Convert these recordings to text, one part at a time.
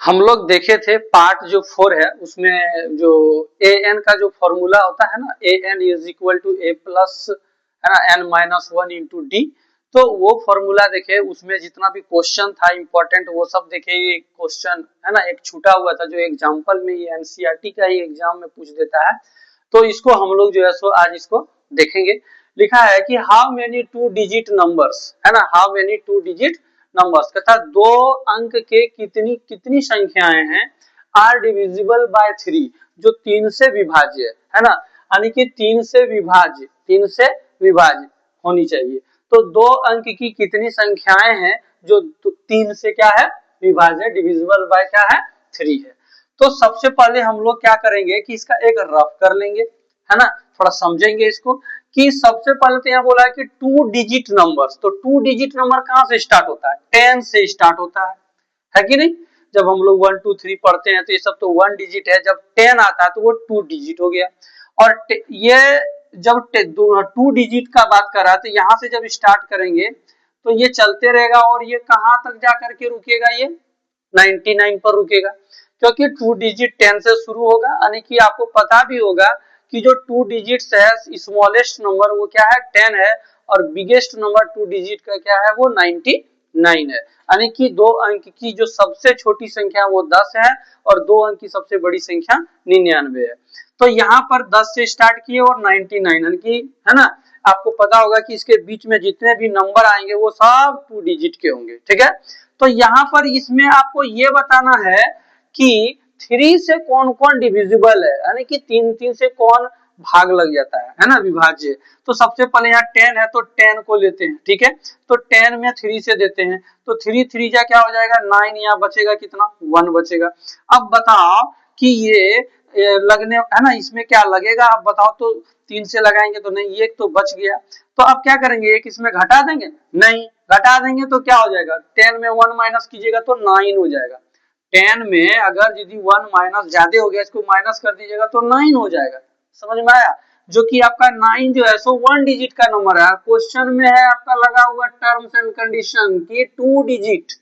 हम लोग देखे थे पार्ट जो 4 है उसमें जो ए एन का जो फॉर्मूला होता है ना, A N is equal to A plus है ना N minus one into D. तो वो फॉर्मूला देखे, उसमें जितना भी क्वेश्चन था इंपॉर्टेंट वो सब देखे। ये क्वेश्चन है ना एक छूटा हुआ था जो एग्जाम्पल में ये एनसीईआरटी का ही एग्जाम में पूछ देता है, तो इसको हम लोग जो है सो आज इसको देखेंगे। लिखा है कि how many to digit numbers, है ना, how many to digit numbers तथा दो अंक के कितनी कितनी संख्याएं हैं आर डिविजिबल बाय थ्री, जो तीन से विभाज्य है ना, यानी कि तीन से विभाज्य होनी चाहिए। तो दो अंक की कितनी संख्याएं हैं जो तीन से क्या है विभाज्य, डिविजिबल बाय क्या है थ्री है। तो सबसे पहले हम लोग क्या करेंगे कि इसका एक रफ कर लेंगे, है ना, थोड़ा समझेंगे इसको कि सबसे पहले तो यहाँ बोला है कि टू डिजिट नंबर्स, तो टू डिजिट नंबर कहां से स्टार्ट होता है, 10 से स्टार्ट होता है कि नहीं। जब हम लोग 1 2 3 पढ़ते हैं तो ये सब तो 1 डिजिट है, जब 10 आता है तो वो 2 डिजिट हो गया। और ये जब 2 डिजिट का बात कर रहा है तो यहाँ से जब स्टार्ट करेंगे तो ये चलते रहेगा और ये कहां तक जाकर के रुकेगा, ये 99 पर रुकेगा, क्योंकि 2 डिजिट 10 से शुरू होगा। यानी कि आपको पता भी होगा कि जो 2 डिजिट्स है स्मॉलेस्ट नंबर वो क्या है 10 है, और बिगेस्ट नंबर 2 डिजिट का क्या है वो 99 है। यानी कि दो अंक की जो सबसे छोटी संख्या वो 10 है और दो अंक की सबसे बड़ी संख्या 99 है। तो यहाँ पर 10 से स्टार्ट किए और 99, यानी कि है ना, आपको पता होगा कि इसके बीच में जितने भी नंबर आएंगे वो सब 2 डिजिट के होंगे, ठीक है। तो यहाँ पर इसमें आपको ये बताना है कि 3 से कौन कौन डिविजिबल है, यानी कि 3 से कौन भाग लग जाता है ना विभाज्य। तो सबसे पहले यहाँ 10 है तो 10 को लेते हैं, ठीक है। तो 10 में 3 से देते हैं तो 3 जा क्या हो जाएगा 9, यहाँ बचेगा कितना 1 बचेगा। अब बताओ कि ये लगने है ना, इसमें क्या लगेगा अब बताओ, तो 3 से लगाएंगे तो नहीं, एक तो बच गया। तो अब क्या करेंगे, एक इसमें घटा देंगे, नहीं घटा देंगे तो क्या हो जाएगा 10 में 1 माइनस कीजिएगा तो 9 हो जाएगा। 10 में अगर यदि 1 माइनस ज्यादा हो गया इसको माइनस कर दीजिएगा तो 9 हो जाएगा, समझ में आया। जो कि आपका 9 जो है सो 1 डिजिट का नंबर है। क्वेश्चन में है आपका लगा हुआ टर्म्स एंड कंडीशन कि 2 डिजिट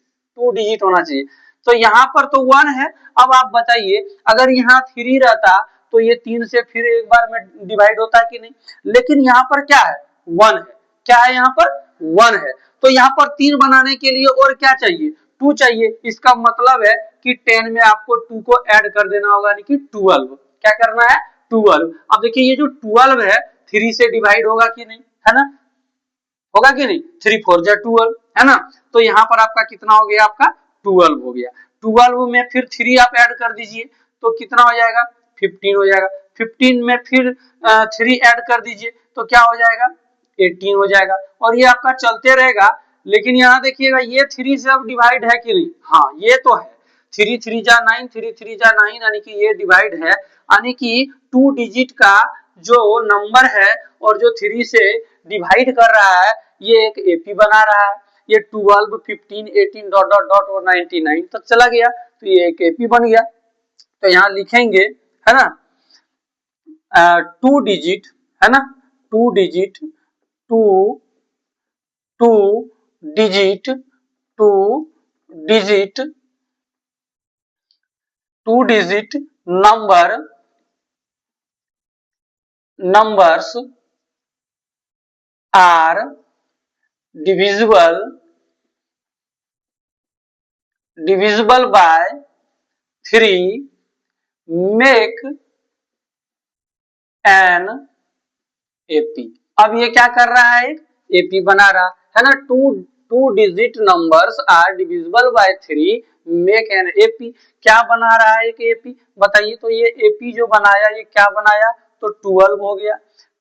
होना चाहिए, तो यहाँ पर तो 1 है। अब आप बताइए अगर यहाँ 3 रहता तो ये 3 से फिर एक बार में डिवाइड होता है कि नहीं, लेकिन यहाँ पर क्या है 1 है, क्या है यहाँ पर 1 है। तो यहाँ पर 3 बनाने के लिए और क्या चाहिए 2 चाहिए। इसका मतलब है कि 10 में आपको 2 को ऐड कर देना होगा, यानी कि 12। क्या करना है 12। अब देखिए ये जो 12 है 3 से डिवाइड होगा कि नहीं, है ना, होगा कि नहीं, 3 4 जा 12 है ना। तो यहाँ पर आपका कितना हो गया, आपका 12 हो गया। 12 में फिर 3 आप ऐड कर दीजिए तो कितना हो जाएगा 15 हो जाएगा। 15 में फिर 3 ऐड कर दीजिए तो क्या हो जाएगा 18 हो जाएगा। और ये आपका चलते रहेगा। लेकिन यहाँ देखिएगा ये 3 से अब डिवाइड है कि नहीं, हाँ ये तो है, 3 3 जा 9, 3 3 जा 9, यानी कि ये डिवाइड है, यानी कि 2 डिजिट का जो नंबर है और जो 3 से डिवाइड कर रहा है ये एक एपी बना रहा है। ये 12 15 18 डॉट डॉट डॉट और 99 तक चला गया तो ये एक एपी बन गया। तो यहाँ लिखेंगे है ना 2 डिजिट, है ना 2 digit 2 2 digit 2 digit 2 digit numbers are divisible by 3 make an AP। अब ये क्या कर रहा है एपी बना रहा है ना, two digit numbers are divisible by 3 make an AP. क्या बना रहा है एक एपी बताइए। तो ये एपी जो बनाया ये क्या बनाया, तो 12 हो गया,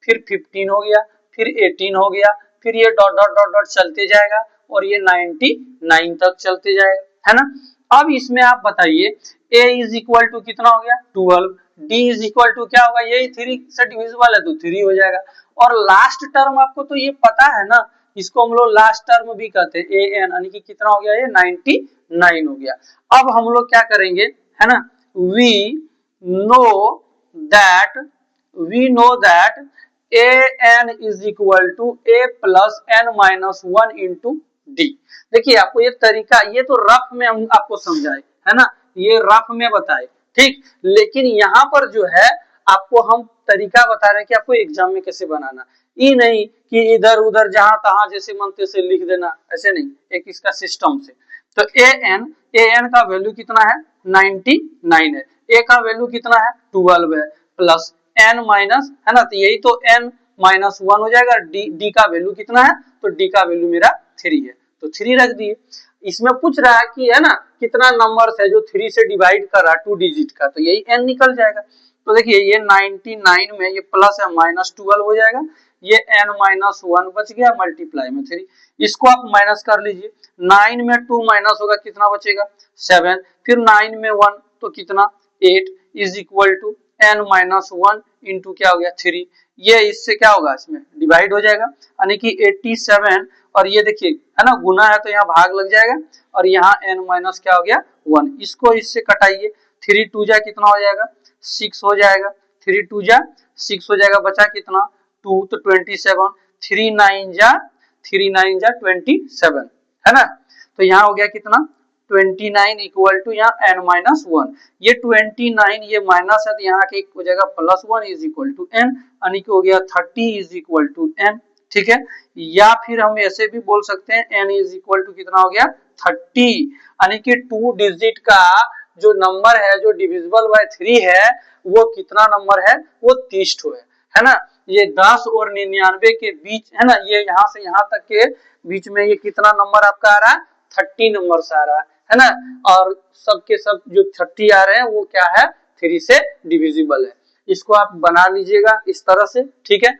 फिर 15 हो गया, फिर 18 हो गया, फिर ये डॉट डॉट डॉट डॉट चलते जाएगा और ये 99 तक चलते जाएगा, है ना। अब इसमें आप बताइए a इज इक्वल टू कितना हो गया 12, d इज इक्वल टू क्या होगा, यही 3 से डिविजिबल है तो 3 हो जाएगा। और लास्ट टर्म आपको तो ये पता है ना, इसको हम लोग लास्ट टर्म भी कहते हैं ए एन, यानी कि कितना हो गया ये 99 हो गया। अब हम लोग क्या करेंगे है ना, we know that A N is equal to A plus N minus one into D. देखिए आपको ये तरीका, ये तो रफ में हम आपको समझाए है ना ये रफ में बताए, ठीक। लेकिन यहाँ पर जो है आपको हम तरीका बता रहे हैं कि आपको एग्जाम में कैसे बनाना, ये नहीं कि इधर उधर जहां तहां जैसे मन तैसे लिख देना, ऐसे नहीं, एक इसका सिस्टम से। तो ए एन का वैल्यू कितना है 99 है, ए का वैल्यू कितना है 12 है, प्लस एन माइनस, है ना, तो यही तो एन माइनस 1 हो जाएगा। डी का वैल्यू कितना है, तो डी का वैल्यू मेरा 3 है, तो 3 रख दिए। इसमें पूछ रहा है कि, है ना, कितना नंबर्स है जो 3 से डिवाइड कर रहा है 2 डिजिट का, तो यही एन निकल जाएगा। तो देखिए ये 99 में ये प्लस है माइनस 12 हो जाएगा, ये n माइनस 1 बच गया, मल्टीप्लाई में 3, इसको आप माइनस कर लीजिए। 9 में 2 माइनस होगा, कितना बचेगा 7, फिर 9 में 1 तो कितना 8 is equal to n minus 1 into क्या हो गया 3, ये इससे क्या होगा, इसमें डिवाइड हो जाएगा, यानी कि 87, और ये देखिए है ना गुना है तो यहाँ भाग लग जाएगा, और यहाँ n माइनस क्या हो गया 1, इसको इससे कटाइए, 3 2 जा कितना हो जाएगा 6 हो जाएगा, 3 2 जा 6 हो जाएगा, बचा कितना 2 तो 27, 3 9 जा 27, है ना। तो यहाँ हो गया कितना 29 इक्वल टू यहाँ n माइनस 1, ये 29 ये माइनस है तो यहाँ के हो जाएगा plus 1 is equal to n, यानी कि हो गया 30 इज इक्वल टू n, ठीक है। या फिर हम ऐसे भी बोल सकते हैं n इज इक्वल टू कितना हो गया 30, यानी कि 2 डिजिट का जो नंबर है जो डिविजिबल बाय 3 है वो कितना नंबर है, वो 30 है ना। ये 10 और 99 के बीच, है ना, ये यहाँ से यहाँ तक के बीच में ये कितना नंबर आपका आ रहा है 30 नंबर से आ रहा है ना। और सबके सब जो 30 आ रहे हैं वो क्या है 3 से डिविजिबल है। इसको आप बना लीजिएगा इस तरह से, ठीक है।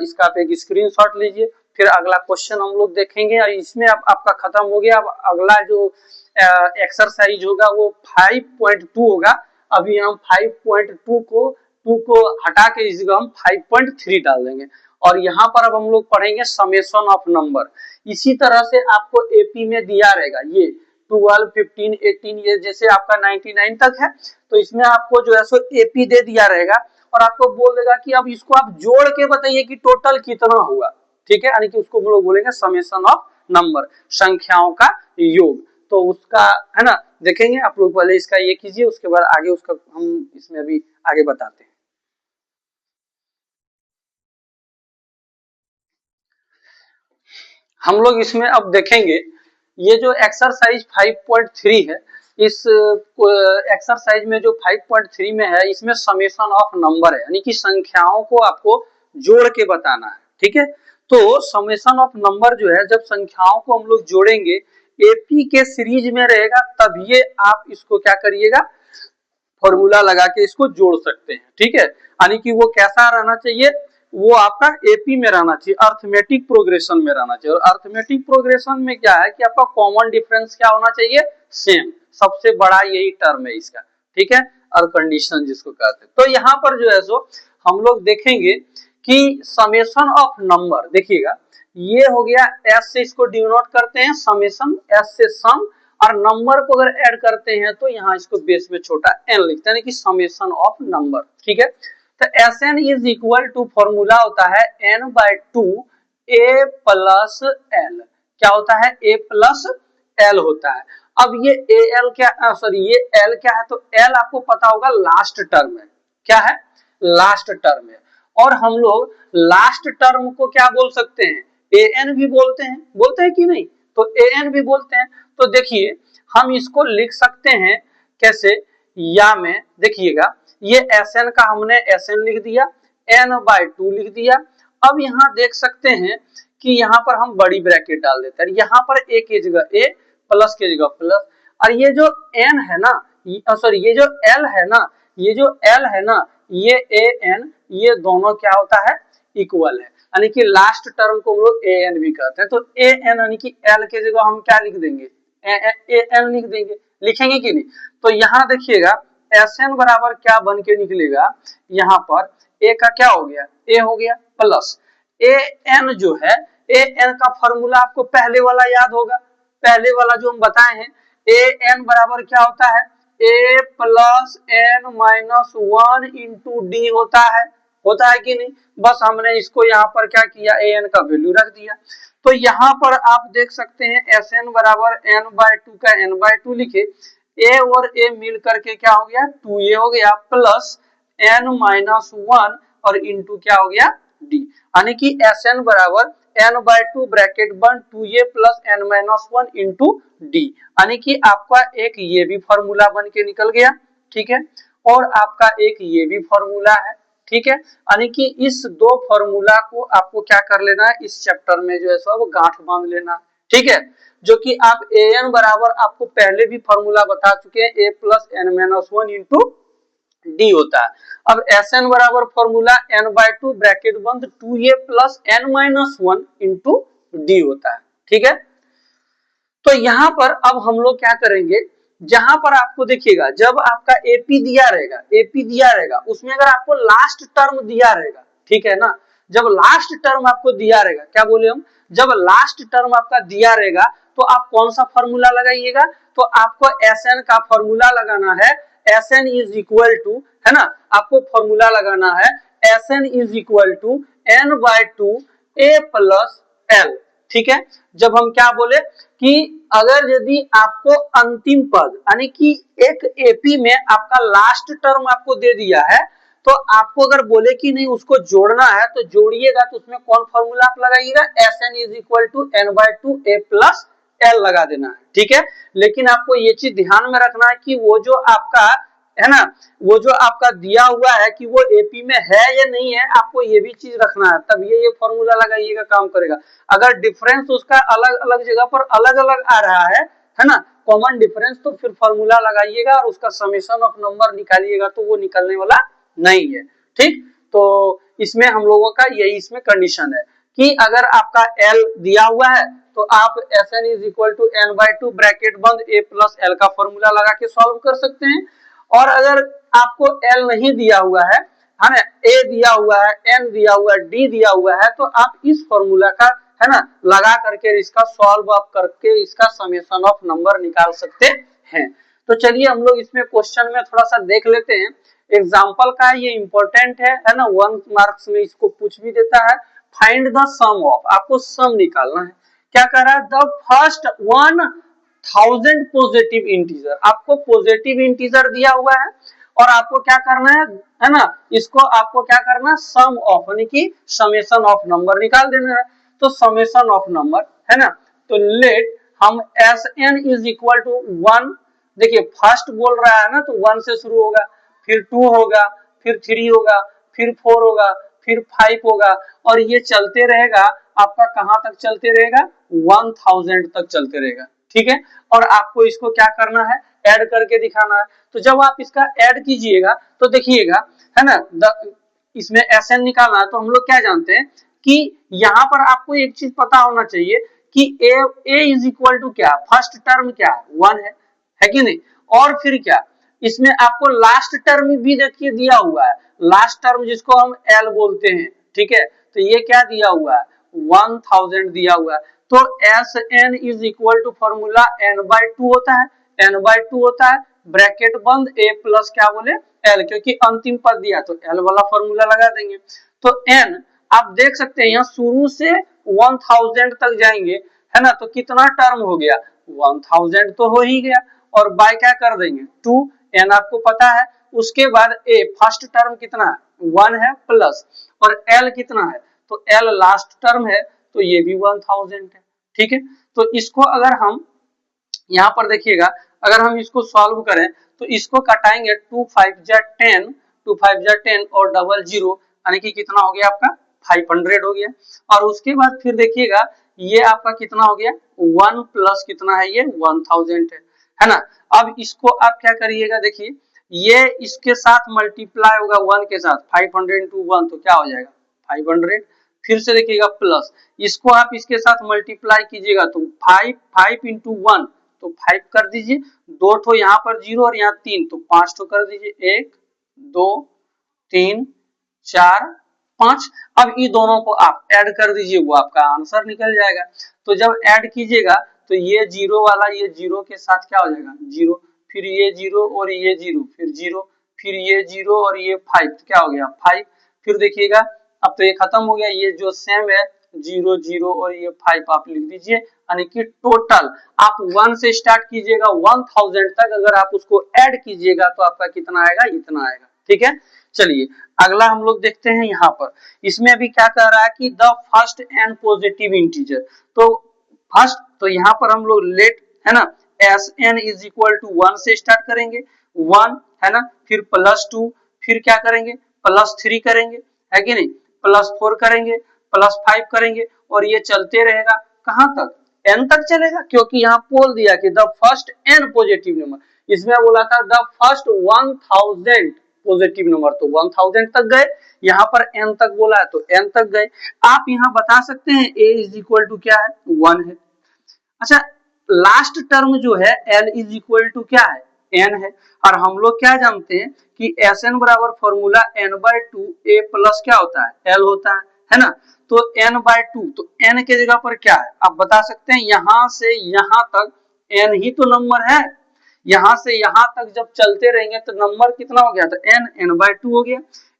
इसका आप एक स्क्रीनशॉट लीजिए, फिर अगला क्वेश्चन हम लोग देखेंगे, और इसमें आपका खत्म हो गया। अब अगला जो एक्सरसाइज होगा वो 5.2 होगा। अभी हम 5.2 को हटा के इस जगह हम 5.3 डाल देंगे, और यहाँ पर अब हम लोग पढ़ेंगे समेशन ऑफ नंबर। इसी तरह से आपको एपी में दिया रहेगा ये 12 15 18, ये जैसे आपका 99 तक है, तो इसमें आपको जो है सो एपी दे दिया रहेगा, और आपको बोल देगा कि अब इसको आप जोड़ के बताइए कि टोटल कितना हुआ, ठीक है, यानी कि उसको हम लोग बोलेंगे समेशन ऑफ नंबर, संख्याओं का योग। तो उसका, है ना, देखेंगे आप लोग, पहले इसका ये कीजिए, उसके बाद आगे उसका हम इसमें अभी आगे बताते हैं। हम लोग इसमें अब देखेंगे ये जो एक्सरसाइज 5.3 है, इस एक्सरसाइज में जो 5.3 में है इसमें समेशन ऑफ नंबर है, यानी कि संख्याओं को आपको जोड़ के बताना है, ठीक है। तो समेशन ऑफ नंबर जो है, जब संख्याओं को हम लोग जोड़ेंगे एपी के सीरीज में रहेगा, तब ये आप इसको क्या करिएगा फॉर्मूला लगा के इसको जोड़ सकते हैं, ठीक है। यानी कि वो कैसा रहना चाहिए, वो आपका एपी में रहना चाहिए, अर्थमेटिक प्रोग्रेशन में रहना चाहिए। और अर्थमेटिक प्रोग्रेशन में क्या है कि आपका कॉमन डिफरेंस क्या होना चाहिए, सेम, सबसे बड़ा यही टर्म है इसका, ठीक है, और कंडीशन जिसको कहते हैं। तो यहाँ पर जो है सो हम लोग देखेंगे कि समेशन ऑफ नंबर, देखिएगा ये हो गया एस से इसको डिनोट करते हैं समेशन, एस से सम, और नंबर को अगर ऐड करते हैं तो यहाँ इसको बेस में छोटा एन लिखते हैं कि समेशन ऑफ नंबर, ठीक है। तो S N is equal to formula होता है N by 2 A plus L, क्या होता है ए प्लस एल होता है। अब ये ए एल क्या, सॉरी ये एल क्या है, तो एल आपको पता होगा लास्ट टर्म है, क्या है लास्ट टर्म है, और हम लोग लास्ट टर्म को क्या बोल सकते हैं, ए एन भी बोलते हैं कि नहीं, तो ए एन भी बोलते हैं। तो देखिए हम इसको लिख सकते हैं कैसे, या में देखिएगा ये एस एन का हमने एस एन लिख दिया, एन बाय 2 लिख दिया। अब यहाँ देख सकते हैं कि यहाँ पर हम बड़ी ब्रैकेट डाल देते हैं, यहाँ पर ए की जगह ए, प्लस की जगह प्लस, और ये जो एन है ना, सॉरी ये जो एल है ना, ये जो एल है ना, ये ए एन, ये दोनों क्या होता है इक्वल है, यानी कि लास्ट टर्म को हम लोग ए एन भी कहते हैं। तो ए एन यानी कि एल के जगह हम क्या लिख देंगे, ए एन लिख देंगे, लिखेंगे कि नहीं। तो यहाँ देखिएगा एस एन बराबर क्या बन के निकलेगा, यहाँ पर ए का क्या हो गया, ए हो गया प्लस ए एन जो है, ए एन का फॉर्मूला आपको पहले वाला याद होगा, पहले वाला जो हम बताए हैं, ए एन बराबर क्या होता है, A plus N minus 1 into D होता है कि नहीं। बस हमने इसको यहाँ पर क्या किया, ए एन का वैल्यू रख दिया। तो यहाँ पर आप देख सकते हैं एस एन बराबर एन बाय 2 का एन बाय 2 लिखे, ए और ए मिल करके क्या हो गया 2a हो गया प्लस n-1 और इंटू क्या हो गया d, यानी कि Sn बराबर n/2 ब्रैकेट बंद 2a plus n-1 into d, यानी कि आपका एक ये भी फॉर्मूला बन के निकल गया, ठीक है, और आपका एक ये भी फॉर्मूला है, ठीक है, यानी कि इस दो फॉर्मूला को आपको क्या कर लेना है इस चैप्टर में जो है सब गांठ बांध लेना, ठीक है, जो कि आप an बराबर आपको पहले भी फॉर्मूला बता चुके हैं a plus n-1 into D होता है। अब Sn बराबर फॉर्मूला n/2 ब्रैकेट बंद 2a plus n-1 into D होता है, ठीक है। तो यहाँ पर अब हम लोग क्या करेंगे, जहां पर आपको देखिएगा जब आपका एपी दिया रहेगा उसमें अगर आपको लास्ट टर्म दिया रहेगा, ठीक है ना, जब लास्ट टर्म आपको दिया रहेगा, क्या बोले हम, जब लास्ट टर्म आपका दिया रहेगा तो आप कौन सा फॉर्मूला लगाइएगा, तो आपको Sn का फॉर्मूला लगाना है, Sn इज इक्वल टू, है ना, आपको फॉर्मूला लगाना है Sn is equal to n/2 a plus l, ठीक है। जब हम क्या बोले कि अगर यदि आपको अंतिम पद यानी कि एक एपी में आपका लास्ट टर्म आपको दे दिया है तो आपको अगर बोले कि नहीं उसको जोड़ना है तो जोड़िएगा, तो उसमें कौन फॉर्मूला आप लगाइएगा, Sn is equal to n/2 a plus l लगा देना है, ठीक है। लेकिन आपको ये चीज ध्यान में रखना है कि वो जो आपका है ना, वो जो आपका दिया हुआ है कि वो एपी में है या नहीं है, आपको ये भी चीज रखना है, तब ये फॉर्मूला लगाइएगा काम करेगा। अगर डिफरेंस उसका अलग अलग जगह पर अलग अलग आ रहा है ना, कॉमन डिफरेंस, तो फिर फॉर्मूला लगाइएगा और उसका समेशन ऑफ नंबर निकालिएगा, तो वो निकलने वाला नहीं है, ठीक। तो इसमें हम लोगों का यही इसमें कंडीशन है कि अगर आपका L दिया हुआ है तो आप Sn is equal to n/2 bracket बंद a प्लस l का फॉर्मूला लगा के सॉल्व कर सकते हैं। और अगर आपको L नहीं दिया हुआ है ना, A दिया हुआ है, N दिया हुआ है, D दिया हुआ है, तो आप इस फॉर्मूला का है ना लगा करके इसका सॉल्व अप करके इसका समेशन ऑफ नंबर निकाल सकते हैं। तो चलिए हम लोग इसमें क्वेश्चन में थोड़ा सा देख लेते हैं, एग्जाम्पल का ये इंपॉर्टेंट है ना, 1 मार्क्स में इसको पूछ भी देता है। फाइंड द सम ऑफ, आपको सम निकालना है, क्या कर रहा है, द फर्स्ट 1000 पॉजिटिव इंटीजर, आपको पॉजिटिव इंटीजर दिया हुआ है और आपको क्या करना है ना, इसको आपको क्या करना है सम ऑफ यानी कि समेशन ऑफ नंबर निकाल देना है। तो समेशन ऑफ नंबर है ना, तो लेट हम Sn इज इक्वल टू 1, देखिए फर्स्ट बोल रहा है ना तो 1 से शुरू होगा, फिर 2 होगा, फिर 3 होगा, फिर 4 होगा, फिर 5 होगा, और ये चलते रहेगा आपका कहां तक चलते रहेगा 1000 तक चलते रहेगा, ठीक है। और आपको इसको क्या करना है ऐड करके दिखाना है। तो जब आप इसका ऐड कीजिएगा तो देखिएगा है ना, इसमें Sn निकालना है, तो हम लोग क्या जानते हैं कि यहाँ पर आपको एक चीज पता होना चाहिए कि a इज इक्वल टू क्या, फर्स्ट टर्म क्या 1 है कि नहीं, और फिर क्या इसमें आपको लास्ट टर्म भी देखिए दिया हुआ है, लास्ट टर्म जिसको हम L बोलते हैं, ठीक है, तो ये क्या दिया हुआ है 1000 दिया हुआ है। तो Sn is equal to formula n/2 होता है, n/2 होता है ब्रैकेट बंद a प्लस क्या बोले L, क्योंकि अंतिम पद दिया तो L वाला फॉर्मूला लगा देंगे। तो n आप देख सकते हैं यहाँ शुरू से 1000 तक जाएंगे है ना, तो कितना टर्म हो गया 1000 तो हो ही गया, और बाय क्या कर देंगे 2, n आपको पता है, उसके बाद a फर्स्ट टर्म कितना है 1 है प्लस, और L कितना है, तो L लास्ट टर्म है, तो ये भी 1000 है, ठीक है। तो इसको अगर हम यहाँ पर देखिएगा, अगर हम इसको सॉल्व करें तो इसको कटाएंगे 2 5 जा 10, 2 5 जा 10 और डबल 0, यानी कि कितना हो गया आपका 500 हो गया। और उसके बाद फिर देखिएगा ये आपका कितना हो गया 1 प्लस कितना है ये 1000 है ना। अब इसको आप क्या करिएगा, देखिए ये इसके साथ मल्टीप्लाई होगा 1 के साथ, 500 into 1 तो क्या हो जाएगा 500, फिर से देखिएगा प्लस, इसको आप इसके साथ मल्टीप्लाई कीजिएगा तो 5 into 1 तो 5 कर दीजिए, 2 ठो यहाँ पर 0 और यहाँ 3 तो 5 ठो कर दीजिए, 1 2 3 4 5। अब ये दोनों को आप ऐड कर दीजिए, वो आपका आंसर निकल जाएगा। तो जब ऐड कीजिएगा तो ये 0 वाला ये 0 के साथ क्या हो जाएगा 0, फिर ये 0 और ये 0, फिर 0, फिर ये 0 और ये 5 तो क्या हो गया 5, फिर देखिएगा अब तो ये खत्म हो गया, ये जो सेम है 0 0 और ये 5 आप लिख दीजिए, यानी कि टोटल आप 1 से स्टार्ट कीजिएगा 1000 तक, अगर आप उसको ऐड कीजिएगा तो आपका कितना आएगा, इतना आएगा। ठीक है, चलिए अगला हम लोग देखते हैं यहाँ पर। इसमें अभी क्या कह रहा है कि the first N positive integer, तो फर्स्ट, तो यहाँ पर हम लोग लेट है ना S N is equal to 1 से स्टार्ट करेंगे, 1 है ना, फिर +2, फिर क्या करेंगे +3 करेंगे, है कि नहीं, +4 करेंगे, +5 करेंगे, और ये चलते रहेगा कहां तक, n तक चलेगा, क्योंकि यहाँ बोल दिया कि the first n positive number, इसमें बोला था द फर्स्ट 1000 पॉजिटिव नंबर, तो 1000 तक गए, यहाँ पर n तक बोला है तो n तक गए। आप यहाँ बता सकते हैं a इज इक्वल टू क्या है, 1 है। अच्छा, लास्ट टर्म जो है l इज इक्वल टू क्या है, n है, और हम लोग क्या जानते हैं कि Sn बराबर फॉर्मूला n/2 a प्लस क्या होता है, l होता है ना, तो n/2, तो n के जगह पर क्या है आप बता सकते हैं, यहां से यहां तक n ही तो नंबर है, यहां से यहां तक जब चलते रहेंगे तो नंबर कितना हो गया, तो n/2 हो गया,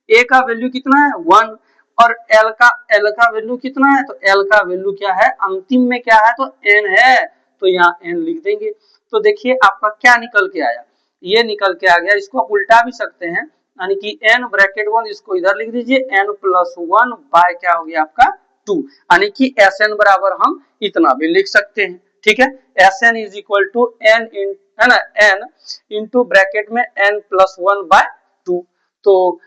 a का वैल्यू कितना है 1, और l का वैल्यू कितना है, तो l का वैल्यू क्या है, अंतिम में क्या है, तो n है, तो यहाँ n लिख देंगे। तो देखिए आपका क्या निकल के आया, ये निकल के आ गया, इसको आप उल्टा भी सकते हैं, यानी कि n ब्रैकेट 1, इसको इधर लिख दीजिए, n+1 बाय क्या हो गया आपका 2, यानी कि Sn बराबर हम इतना भी लिख सकते हैं। ठीक है, Sn is equal to n है ना, n इंटू ब्रैकेट में n+1/2। तो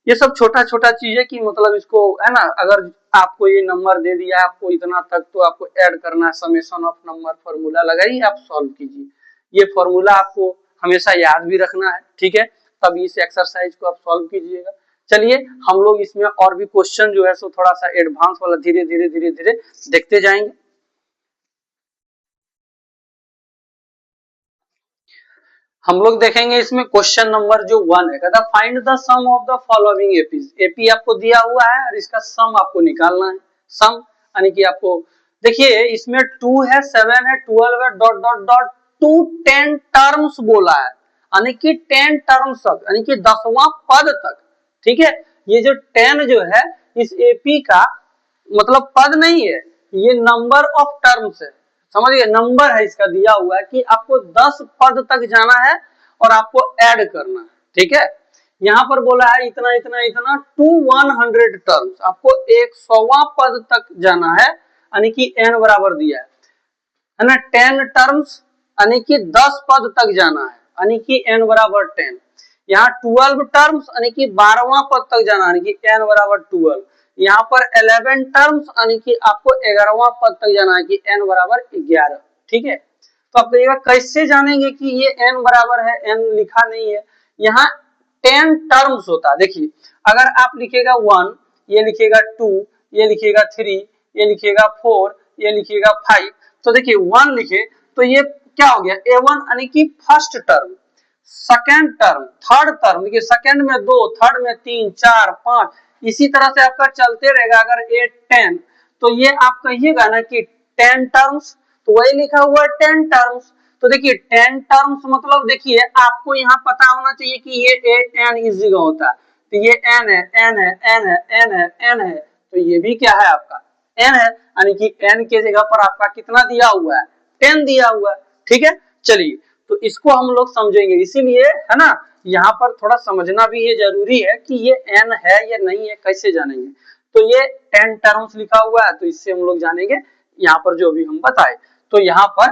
ये सब छोटा छोटा चीज है कि मतलब इसको है ना, अगर आपको ये नंबर दे दिया आपको इतना तक, तो आपको ऐड करना है, समेशन ऑफ नंबर फॉर्मूला लगाइए, आप सॉल्व कीजिए, ये फॉर्मूला आपको हमेशा याद भी रखना है। ठीक है, तब इस एक्सरसाइज को आप सॉल्व कीजिएगा। चलिए हम लोग इसमें और भी क्वेश्चन जो है सो थोड़ा सा एडवांस वाला धीरे धीरे धीरे धीरे देखते जाएंगे। हम लोग देखेंगे इसमें क्वेश्चन नंबर जो 1 है, कहता find the sum of the following APs, AP आपको दिया हुआ है और इसका सम आपको निकालना है। सम यानी कि आपको देखिए इसमें 2 है, 7 है, 12 है, dot dot dot to 10 terms बोला है, यानी कि 10 टर्म्स तक, यानी कि 10वां पद तक। ठीक है, ये जो 10 जो है इस एपी का मतलब पद नहीं है, ये नंबर ऑफ टर्म्स है, समझिए नंबर है इसका दिया हुआ है कि आपको 10 पद तक जाना है और आपको ऐड करना है। ठीक है, यहाँ पर बोला है इतना इतना इतना टू 100 टर्म्स, आपको 100वां पद तक जाना है, यानी कि n बराबर दिया है ना 10 टर्म्स, यानी कि 10 पद तक जाना है, यानी कि n बराबर 10। यहाँ 12 टर्म्स यानी कि 12वां पद तक जाना है, यानी कि n बराबर 12। यहाँ पर 11 टर्म्स यानी कि आपको 11वां पद तक जाना है कि n बराबर 11। ठीक है, तो आप कहिएगा कैसे जानेंगे कि ये n बराबर है, n लिखा नहीं है, यहाँ 10 टर्म्स होता है। देखिए अगर आप लिखेगा 1, ये लिखेगा 2, ये लिखेगा 3, ये लिखेगा 4, ये लिखेगा 5, तो देखिए 1 लिखे तो ये क्या हो गया A1 यानी कि first term, second term, third term, देखिए सेकेंड में 2, थर्ड में 3, 4, 5, इसी तरह से आपका चलते रहेगा। अगर 8 10 तो ये आप कहिएगा ना कि 10 टर्म्स, तो वही लिखा हुआ है 10 टर्म्स। तो देखिए 10 टर्म्स मतलब देखिए आपको यहाँ पता होना चाहिए कि ये ए एन इस जगह होता है, तो ये एन है, एन है, एन है, एन है, एन है, तो ये भी क्या है आपका एन है, यानी कि एन के जगह पर आपका कितना दिया हुआ है 10 दिया हुआ है। ठीक है, चलिए तो इसको हम लोग समझेंगे, इसीलिए है ना यहाँ पर थोड़ा समझना भी ये जरूरी है कि ये n है या नहीं है, कैसे जानेंगे। तो ये 10 टर्म्स लिखा हुआ है, तो इससे हम लोग जानेंगे यहाँ पर जो भी हम बताए। तो यहाँ पर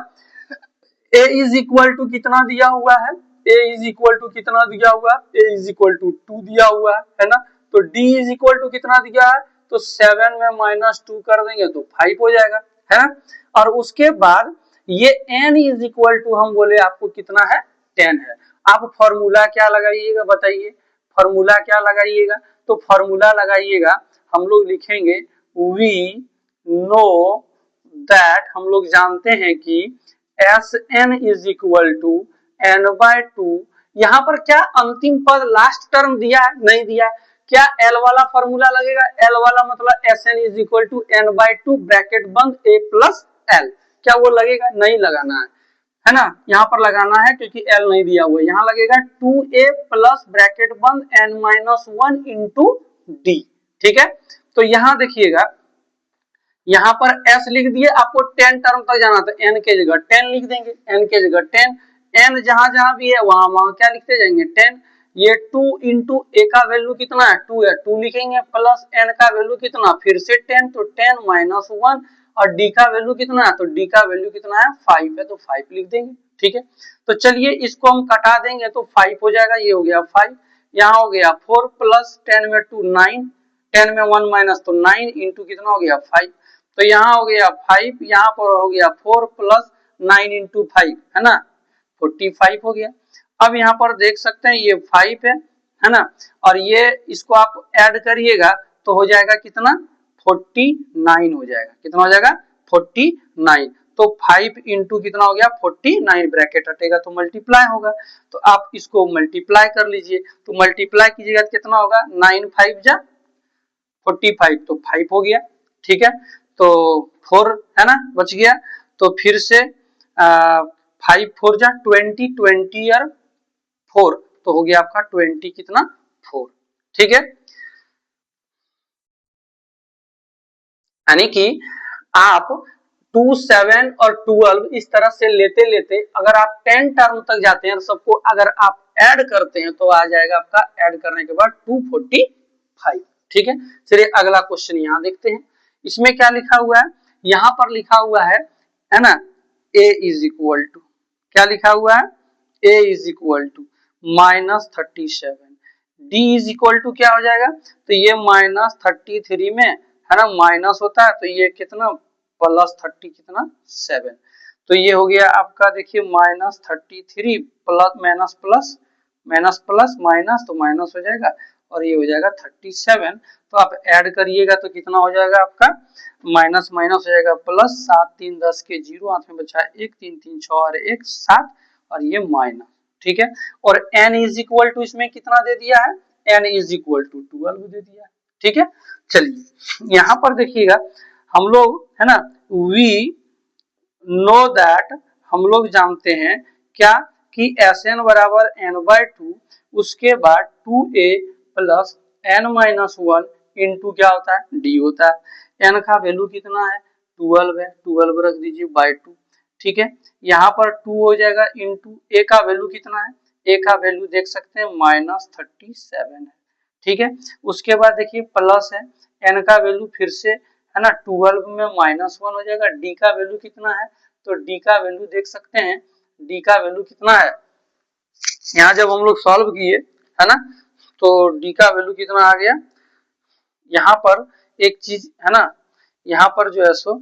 a इज इक्वल टू कितना दिया हुआ है, a इज इक्वल टू कितना दिया हुआ है, a इज इक्वल टू 2 दिया हुआ है ना, तो d इज इक्वल टू कितना दिया है, तो 7 में -2 कर देंगे तो 5 हो जाएगा, है ना। और उसके बाद ये n इज इक्वल टू हम बोले आपको कितना है 10 है। आप फॉर्मूला क्या लगाइएगा बताइए, फॉर्मूला क्या लगाइएगा, तो फॉर्मूला लगाइएगा हम लोग लिखेंगे वी नो दैट, हम लोग जानते हैं कि Sn is equal to n/2, यहाँ पर क्या अंतिम पद लास्ट टर्म दिया है नहीं दिया है, क्या L वाला फॉर्मूला लगेगा, L वाला मतलब Sn is equal to n/2 bracket बंद a प्लस L, क्या वो लगेगा, नहीं लगाना है ना, यहाँ पर लगाना है क्योंकि L नहीं दिया हुआ है, यहाँ लगेगा 2a प्लस ब्रैकेट बंद n-1 इंटू डी। ठीक है, तो यहाँ देखिएगा यहाँ पर s लिख दिए, आपको 10 टर्म तक जाना तो n के जगह 10 लिख देंगे, n के जगह 10, n जहां जहां भी है वहां वहां क्या लिखते जाएंगे 10। ये 2 इंटू a का वैल्यू कितना है 2 है 2 लिखेंगे, प्लस n का वैल्यू कितना फिर से 10 तो 10 माइनस 1, और d का वैल्यू कितना है तो d का वैल्यू कितना है 5 है तो 5 लिख देंगे। ठीक है, तो चलिए इसको हम कटा देंगे तो 5 हो जाएगा, ये हो गया 5, यहाँ हो गया 4 प्लस 10 में 2 9, 10 में 1 माइनस तो 9 इंटू कितना हो गया 5, तो यहाँ हो गया 5, यहाँ पर हो गया 4 प्लस 9 इंटू 5 है ना 45 हो गया। अब यहाँ पर देख सकते हैं ये 5 है ना, और ये इसको आप ऐड करिएगा तो हो जाएगा कितना 49 हो जाएगा, कितना हो जाएगा 49, तो 5 इंटू कितना हो गया 49, ब्रैकेट हटेगा तो मल्टीप्लाई होगा, तो आप इसको मल्टीप्लाई कर लीजिए, तो मल्टीप्लाई कीजिएगा तो कितना होगा 9 5 जा 45 तो 5 हो गया। ठीक है, तो 4 है ना बच गया, तो फिर से 5 4 जा 20, 20 और 4 तो हो गया आपका 20 कितना 4। ठीक है, यानी कि आप 2 7 और 12 इस तरह से लेते लेते अगर आप 10 टर्म तक जाते हैं, सबको अगर आप ऐड करते हैं तो आ जाएगा आपका, ऐड करने के बाद 245। ठीक है, चलिए अगला क्वेश्चन यहाँ देखते हैं, इसमें क्या लिखा हुआ है, यहाँ पर लिखा हुआ है ना a इज इक्वल टू, क्या लिखा हुआ है a is equal to -37, d is equal to क्या हो जाएगा, तो ये -33 में है ना माइनस होता है तो ये कितना +30 कितना 7, तो ये हो गया आपका देखिए -33 plus minus plus minus plus minus तो माइनस हो जाएगा, और ये हो जाएगा 37, तो आप ऐड करिएगा तो कितना हो जाएगा आपका माइनस माइनस हो जाएगा प्लस, 7 3 10 के 0 हाथ में बचा 1 3 3 6 और 1 7, और ये माइनस। ठीक है, और n इज इक्वल टू इसमें कितना दे दिया है, n इज इक्वल टू 12 दे दिया है। ठीक है, चलिए यहाँ पर देखिएगा हम लोग है ना वी नो दैट, हम लोग जानते हैं क्या कि Sn बराबर n/2, उसके बाद 2a plus n minus 1 into क्या होता है d होता है, n का वैल्यू कितना है 12 है, 12 रख दीजिए बाय 2। ठीक है, यहाँ पर 2 हो जाएगा इंटू a का वैल्यू कितना है, a का वैल्यू देख सकते हैं -37 है। ठीक है, उसके बाद देखिए प्लस है, n का वैल्यू फिर से है ना 12 में -1 हो जाएगा, d का वैल्यू कितना है, तो d का वैल्यू देख सकते हैं, d का वैल्यू कितना है, यहाँ जब हम लोग सॉल्व किए है ना तो d का वैल्यू कितना आ गया, यहाँ पर एक चीज है ना, यहाँ पर जो है सो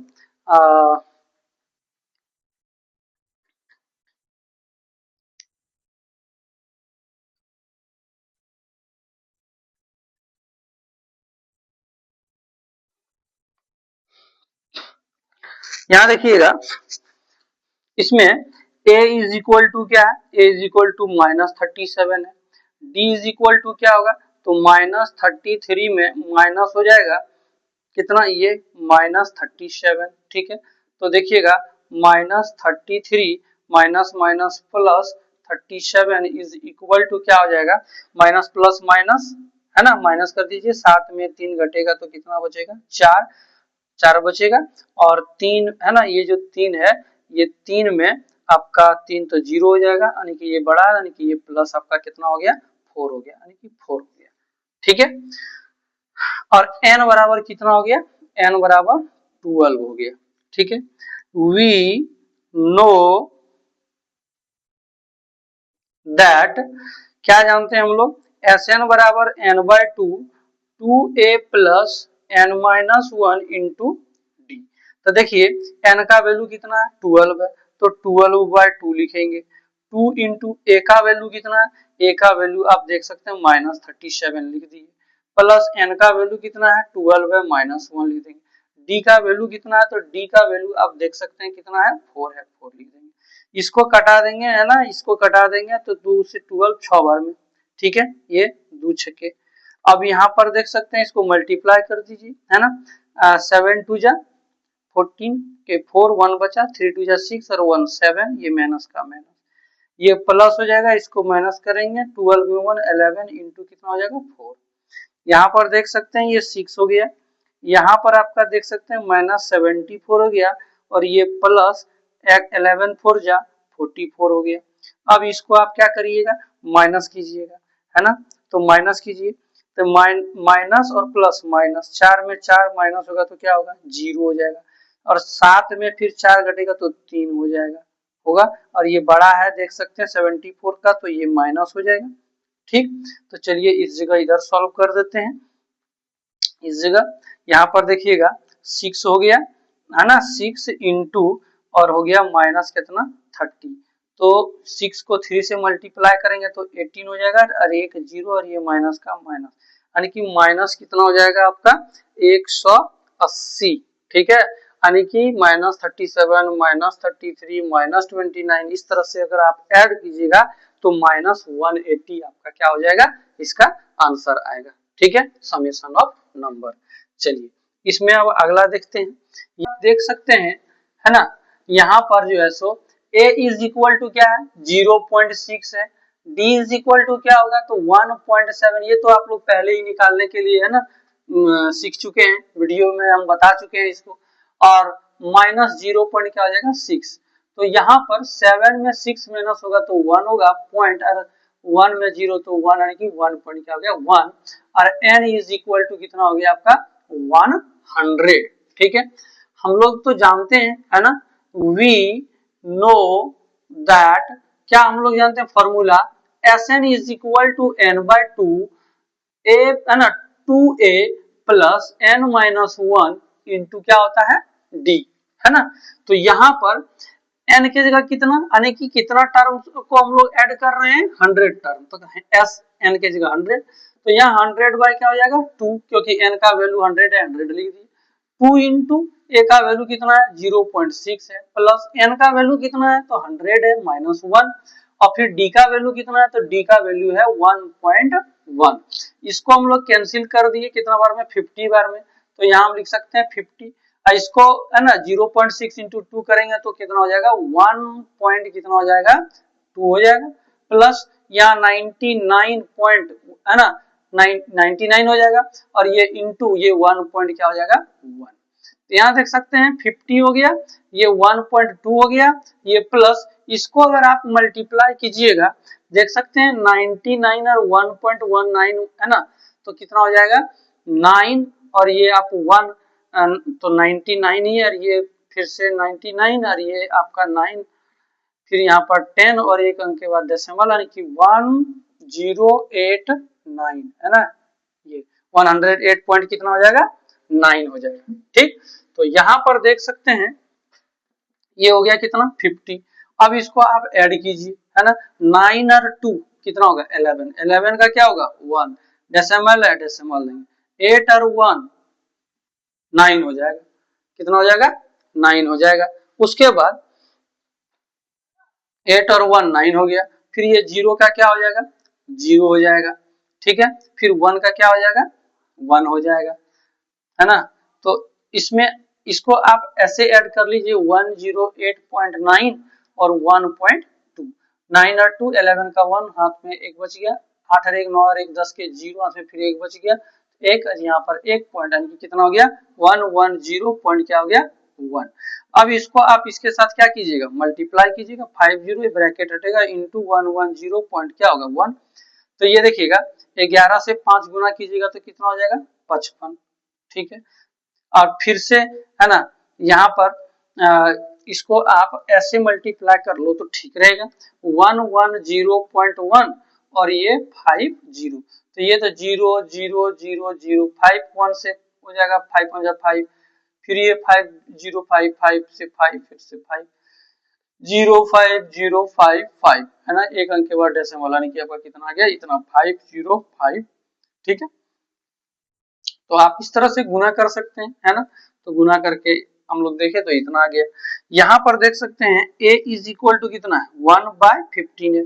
यहाँ देखिएगा इसमें a इज इक्वल टू क्या है, a इज इक्वल टू -37 है, d इज इक्वल टू क्या होगा तो -33 में माइनस हो जाएगा कितना ये -37। ठीक है, तो देखिएगा -33 minus minus plus 37 is equal to क्या हो जाएगा, माइनस प्लस माइनस है ना माइनस कर दीजिए, 7 में 3 घटेगा तो कितना बचेगा 4, 4 बचेगा, और 3 है ना ये जो 3 है ये 3 में आपका 3 तो 0 हो जाएगा, यानी कि ये बड़ा है, यानी कि ये प्लस आपका कितना हो गया 4 हो गया, यानी कि 4 हो गया। ठीक है, और n बराबर कितना हो गया, n बराबर 12 हो गया। ठीक है, वी नो दैट, क्या जानते हैं हम लोग, Sn बराबर n/2 2a plus n minus 1 into D, तो देखिए n का वैल्यू कितना है 12 है, तो 12/2 लिखेंगे, 2 इंटू a का वैल्यू कितना है, a का वैल्यू आप देख सकते हैं -37 लिख दिए, प्लस n का वैल्यू कितना है 12 है -1 लिख देंगे, d का वैल्यू कितना है, तो d का वैल्यू आप देख सकते हैं कितना है 4 है 4 लिख देंगे, इसको कटा देंगे है ना, इसको कटा देंगे तो 2 से 12 6 बार में। ठीक है, ये 2 छक्के, अब यहाँ पर देख सकते हैं इसको मल्टीप्लाई कर दीजिए है ना, 7 2 जा 14 के 4 1 बचा, 3 2 जा 6 और 1 7, ये माइनस का माइनस, ये प्लस हो जाएगा, इसको माइनस करेंगे 12 में 1 11 इंटू कितना हो जाएगा 4, यहाँ पर देख सकते हैं ये 6 हो गया, यहाँ पर आपका देख सकते हैं -74 हो गया और ये प्लस 11 4 जा 44 हो गया। अब इसको आप क्या करिएगा, माइनस कीजिएगा, है ना। तो माइनस कीजिए, तो माइनस और प्लस माइनस, 4 में 4 माइनस होगा तो क्या होगा, 0 हो जाएगा। और 7 में फिर 4 घटेगा तो 3 हो जाएगा, होगा। और ये बड़ा है देख सकते हैं 74 का, तो ये माइनस हो जाएगा। ठीक, तो चलिए इस जगह इधर सॉल्व कर देते हैं। इस जगह यहाँ पर देखिएगा 6 हो गया, है ना, 6 इंटू और हो गया माइनस कितना 30। तो 6 को 3 से मल्टीप्लाई करेंगे तो 18 हो जाएगा और एक 0 और ये माइनस का माइनस, यानी कि माइनस कितना हो जाएगा आपका 180। ठीक है, यानी कि -37 -33 -29 इस तरह से अगर आप ऐड कीजिएगा तो -180 आपका क्या हो जाएगा, इसका आंसर आएगा। ठीक है, समेशन ऑफ नंबर। चलिए इसमें अब अगला देखते हैं। आप देख सकते हैं, है ना, यहाँ पर जो है सो a इज इक्वल टू क्या है 0.6 है, d इज इक्वल टू क्या होगा तो 1.7। ये तो आप लोग पहले ही निकालने के लिए, है ना, सीख चुके हैं, वीडियो में हम बता चुके हैं इसको। और माइनस 0 पॉइंट क्या हो जाएगा 6। तो यहाँ पर 7 में 6 माइनस होगा तो 1 होगा पॉइंट, और 1 में 0 तो 1, यानी कि 1 पॉइंट क्या हो गया 1। और n इज इक्वल टू कितना हो गया आपका 100। ठीक है, हम लोग तो जानते हैं, है ना, वी नो दैट, क्या हम लोग जानते हैं formula Sn is equal to n/2 a, है ना, 2a plus n minus 1 into क्या होता है d, है ना। तो यहाँ पर n की जगह कितना, यानी कि कितना टर्म को हम लोग ऐड कर रहे हैं 100 टर्म, तो s n की जगह 100, तो यहाँ 100 बाय क्या हो जाएगा 2, क्योंकि n का वैल्यू 100 है, 100 लिख दिए। 2 इंटू a का वैल्यू कितना है 0.6 है, प्लस n का वैल्यू कितना है तो 100 है -1, और फिर d का वैल्यू कितना है तो d का वैल्यू है 1.1। इसको हम लोग कैंसिल कर दिए कितना बार में 50 बार में, तो यहाँ हम लिख सकते हैं 50। इसको, है ना, 0.6 इंटू 2 करेंगे तो कितना हो जाएगा 1 पॉइंट कितना हो जाएगा 2 हो जाएगा, प्लस यहाँ 99 पॉइंट, है ना, 99 हो जाएगा, और ये इंटू ये 1 पॉइंट क्या हो जाएगा 1। तो यहाँ देख सकते हैं 50 हो गया, ये 1.2 हो गया, ये प्लस इसको अगर आप मल्टीप्लाई कीजिएगा देख सकते हैं 99 और 1.19, है ना, तो कितना हो जाएगा 9, और ये आप 1 तो 99 ही, और ये फिर से 99 और ये आपका 9, फिर यहाँ पर 10 और एक अंक के बाद डेसिमल, यानी कि 1089, है ना, ये 108 पॉइंट कितना हो जाएगा 9 हो जाएगा। ठीक, तो यहाँ पर देख सकते हैं ये हो गया कितना 50। अब इसको आप ऐड कीजिए, है ना, 9 और 2 कितना होगा 11, 11 का क्या होगा 1, डेसिमल है डेसिमल नहीं, 8 और 1 9 हो जाएगा, कितना हो जाएगा 9 हो जाएगा। उसके बाद 8 और 1 9 हो गया, फिर ये 0 का क्या हो जाएगा 0 हो जाएगा। ठीक है, फिर 1 का क्या हो जाएगा 1 हो जाएगा, है ना। तो इसमें इसको आप ऐसे ऐड कर लीजिए 108.9 और 1.2, 9 और 2 11 का 1 हाथ में एक बच गया, 8 और 1 9 और 1 10 के 0 हाथ में फिर एक बच गया, एक यहाँ पर एक पॉइंट, यानी कि कितना हो गया 110 पॉइंट क्या हो गया 1। अब इसको आप इसके साथ क्या कीजिएगा मल्टीप्लाई कीजिएगा, 50 ब्रैकेट हटेगा इंटू 110 पॉइंट क्या होगा 1। तो ये देखिएगा 11 से 5 गुना कीजिएगा तो कितना हो जाएगा 55। ठीक है, और फिर से, है ना, यहाँ पर इसको आप ऐसे मल्टीप्लाई कर लो तो ठीक रहेगा 110.1 और ये 50, तो ये तो 0 0 0 0 5 1 से हो जाएगा 5 1 5, फिर ये 5 0 5 5 से 5 फिर से 5 0 5 0 5 5, है ना, एक अंक के बाद डेसिमल, यानी कि आपका कितना आ गया इतना 505। ठीक है, तो आप इस तरह से गुना कर सकते हैं, है ना, तो गुना करके हम लोग देखें तो इतना आ गया। यहाँ पर देख सकते हैं a इज इक्वल टू कितना है 1/15 है,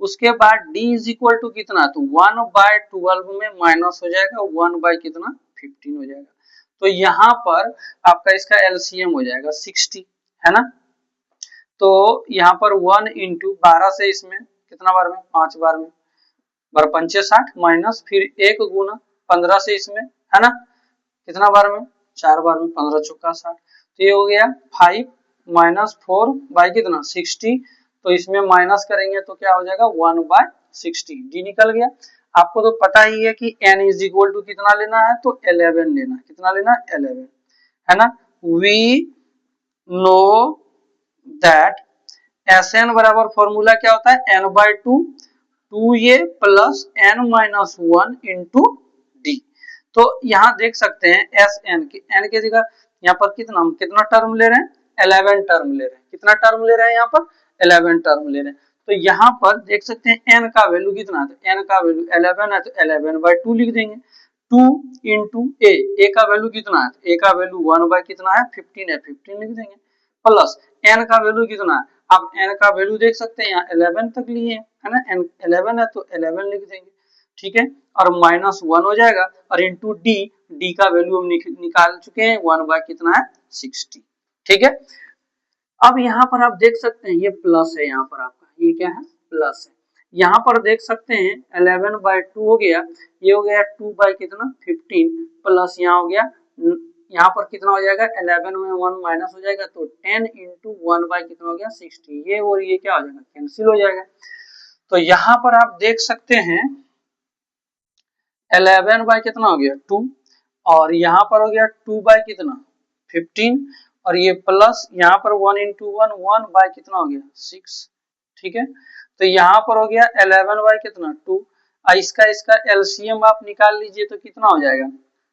उसके बाद d इज इक्वल टू कितना, तो 1/12 में माइनस हो जाएगा 1 बाय कितना 15 हो जाएगा। तो यहाँ पर आपका इसका एलसीएम हो जाएगा 60, है ना। तो यहाँ पर 1 इंटू 12 से इसमें कितना बार में 5 बार में, बार पंचे 60 माइनस फिर 1 गुना 15 से इसमें, है ना, कितना बार में, 4 बार में, 15 चौका 60। तो ये हो गया 5 माइनस 4 बाई कितना 60। तो इसमें माइनस करेंगे तो क्या हो जाएगा 1 बाय 60, डी निकल गया। आपको तो पता ही है कि n इज इक्वल टू कितना लेना है, तो 11 लेना है। कितना लेना है 11, है ना। वी नो दैट Sn बराबर फॉर्मूला क्या होता है n by 2 2a plus n minus 1 into D. तो यहाँ देख सकते हैं Sn की n की जगह यहाँ पर कितना टर्म ले रहे हैं, 11 टर्म ले रहे हैं। कितना टर्म ले रहे हैं यहाँ पर 11 टर्म ले रहे हैं। तो यहाँ पर देख सकते हैं n का वैल्यू कितना है, तो n का वैल्यू 11 है, तो 11 बाय 2 लिख देंगे। 2 इंटू a का वैल्यू कितना है, a का वैल्यू 1 बाय कितना है 15 है, 15 लिख देंगे। प्लस n का वैल्यू कितना है, आप n का वैल्यू देख सकते हैं यहाँ 11 तक लिए है ना, n 11 है तो 11 लिख देंगे, ठीक है। और माइनस 1 हो जाएगा, और इंटू डी, डी का वैल्यू हम निकाल चुके हैं 1 बाय कितना है 60, ठीक है। अब यहाँ पर आप देख सकते हैं ये प्लस है, यहाँ पर आपका ये क्या है प्लस है। यहाँ पर देख सकते हैं 11 बाय 2 हो गया, ये हो गया 2 बाय कितना 15 प्लस यहाँ हो गया, यहाँ पर कितना हो जाएगा 11 में 1 माइनस हो जाएगा, तो 10 इंटू 1 बाय कितना हो गया 60। ये और ये क्या हो जाएगा कैंसिल हो जाएगा। तो यहाँ पर आप देख सकते हैं 11 बाय कितना हो गया 2, और यहाँ पर हो गया 2 बाय कितना 15, और ये प्लस यहाँ पर 1 इंटू 1 बाय कितना हो गया 6, ठीक है। तो यहाँ पर हो गया 11 बाय कितना 2, इसका एलसीएम आप निकाल लीजिए तो कितना हो जाएगा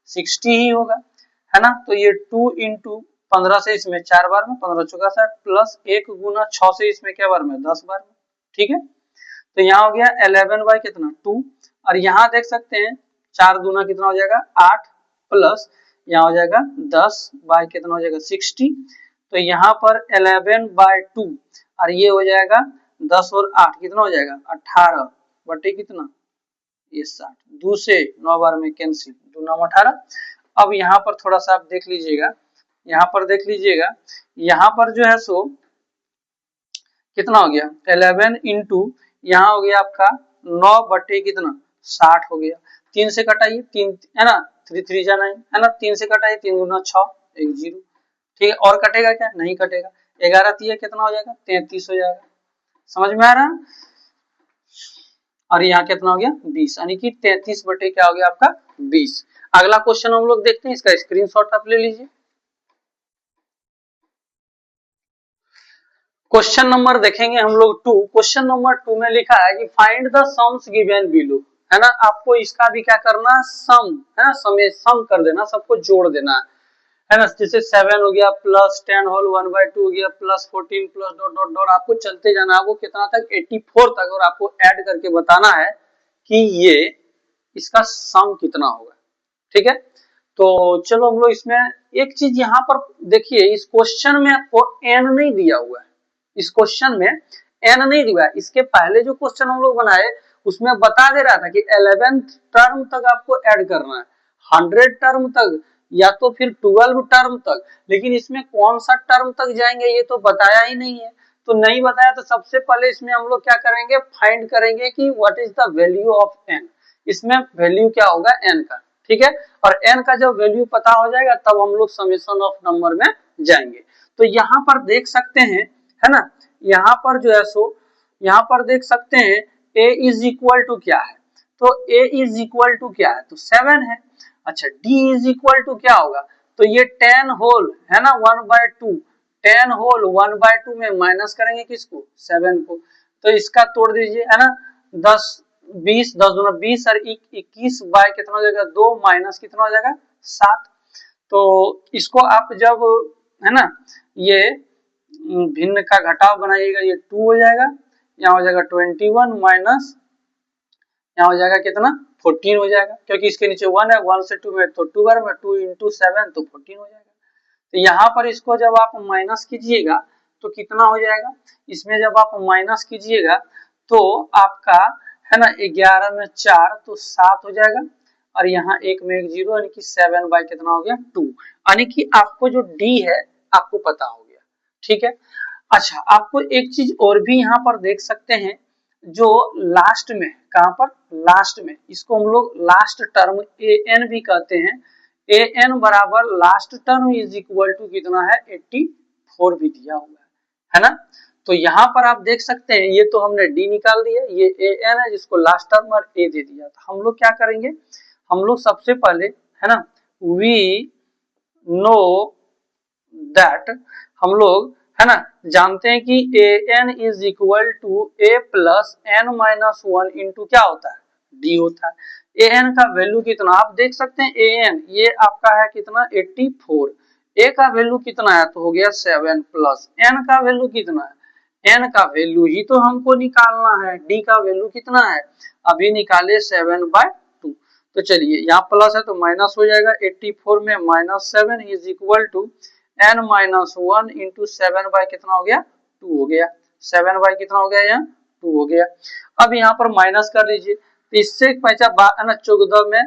60 ही होगा, है ना। तो ये 2 इंटू 15 से इसमें 4 बार में 15 चौका 60, प्लस 1 गुना 6 से इसमें क्या बार में 10 बार में, ठीक है। तो यहाँ हो गया 11 बाय कितना 2, और यहाँ देख सकते हैं 4 दूना कितना हो जाएगा 8, प्लस यहाँ हो जाएगा 10 बाय कितना हो जाएगा 60। तो यहाँ पर 11 बाय 2, और ये हो जाएगा 10 और 8 कितना हो जाएगा 18 बटे कितना ये 60, 2 से 9 बार में कैंसिल, 2 9 18। अब यहाँ पर थोड़ा सा आप देख लीजिएगा, यहाँ पर देख लीजिएगा, यहाँ पर जो है सो कितना हो गया 11 इंटू यहाँ हो गया आपका 9 बटे कितना 60 हो गया। 3 से कटाइए, 3 है ना, 3 3 जा 9 है ना, 3 से कटाइए, 3 गुना 6 1 0, ठीक है। और कटेगा क्या, नहीं कटेगा, 11 3 कितना हो जाएगा 33 हो जाएगा, समझ में आ रहा है। और यहाँ कितना हो गया 20, यानी कि 33 बटे क्या हो गया आपका 20। अगला क्वेश्चन हम लोग देखते हैं, इसका स्क्रीनशॉट आप ले लीजिए। क्वेश्चन नंबर देखेंगे हम लोग 2। क्वेश्चन नंबर 2 में लिखा है कि find the sums given below, है ना। आपको इसका भी क्या करना है सम, है ना, सम कर देना, सबको जोड़ देना है ना। जैसे 7 हो गया प्लस 10 होल 1 बाय 2 हो गया plus 14 plus dot dot dot, आपको चलते जाना है, वो कितना तक 84 तक, और आपको ऐड करके बताना है कि ये इसका सम कितना होगा, ठीक है। तो चलो हम लोग इसमें एक चीज यहाँ पर देखिए, इस क्वेश्चन में आपको एन नहीं दिया हुआ है, इस क्वेश्चन में एन नहीं दिया है। इसके पहले जो क्वेश्चन हम लोग बनाए उसमें बता दे रहा था कि 11th टर्म तक आपको ऐड करना है, 100 टर्म तक या तो फिर 12 टर्म तक, लेकिन इसमें कौन सा टर्म तक जाएंगे ये तो बताया ही नहीं है। तो नहीं बताया तो सबसे पहले इसमें हम लोग क्या करेंगे, फाइंड करेंगे कि what is the value of N, इसमें वैल्यू क्या होगा एन का, ठीक है। और एन का जब वैल्यू पता हो जाएगा तब हम लोग समेशन ऑफ नंबर में जाएंगे। तो यहाँ पर देख सकते हैं, है ना, यहाँ पर जो है सो यहाँ पर देख सकते हैं a इज इक्वल टू क्या है, तो a इज इक्वल टू क्या है तो 7 है। अच्छा d इज इक्वल टू क्या होगा, तो ये 10 होल है ना 1 बाय 2, 10 होल 1 बाय 2 में माइनस करेंगे किसको 7 को, तो इसका तोड़ दीजिए, है ना, 10 20 10 दूना 20 और 21 बाय कितना हो जाएगा 2 माइनस कितना हो जाएगा 7। तो इसको आप जब है ना ये भिन्न का घटाव बनाइएगा, ये 2 हो जाएगा, यहाँ हो जाएगा 21 माइनस यहाँ हो जाएगा कितना 14 हो जाएगा, क्योंकि इसके नीचे 1 है, 1 से 2 में तो 2 बार में 2 इंटू 7 तो 14 हो जाएगा। तो यहाँ पर इसको जब आप माइनस कीजिएगा तो कितना हो जाएगा, इसमें जब आप माइनस कीजिएगा तो आपका है ना 11 में 4 तो 7 हो जाएगा, और यहाँ 1 में 1 0, यानी कि 7 बाय कितना हो गया 2, यानी कि आपको जो डी है आपको पता हो गया, ठीक है। अच्छा आपको एक चीज और भी यहाँ पर देख सकते हैं, जो लास्ट में कहां पर लास्ट में, इसको हम लोग लास्ट टर्म ए एन भी कहते हैं, ए एन बराबर last term is equal to कितना है 84 भी दिया हुआ है ना। तो यहाँ पर आप देख सकते हैं ये तो हमने डी निकाल दिया, ये ए एन है जिसको लास्ट टर्म और ए दे दिया। तो हम लोग क्या करेंगे, हम लोग सबसे पहले है ना वी नो दैट, हम लोग है ना जानते हैं कि A N is equal to A plus N minus one into क्या होता है डी होता है। ए एन का वैल्यू कितना आप देख सकते हैं, ए एन ये आपका है कितना 84, ए का वैल्यू कितना है तो हो गया 7 प्लस एन का वैल्यू कितना है, एन का वैल्यू ही तो हमको निकालना है, डी का वैल्यू कितना है अभी निकाले 7/2। तो चलिए यहाँ प्लस है तो माइनस हो जाएगा, 84 में minus 7 is equal to N minus one into 7 कितना हो गया 2 हो गया, 7 कितना हो गया यहाँ 2 हो गया। अब यहाँ पर माइनस कर लीजिए तो इससे पैसा है ना 14 में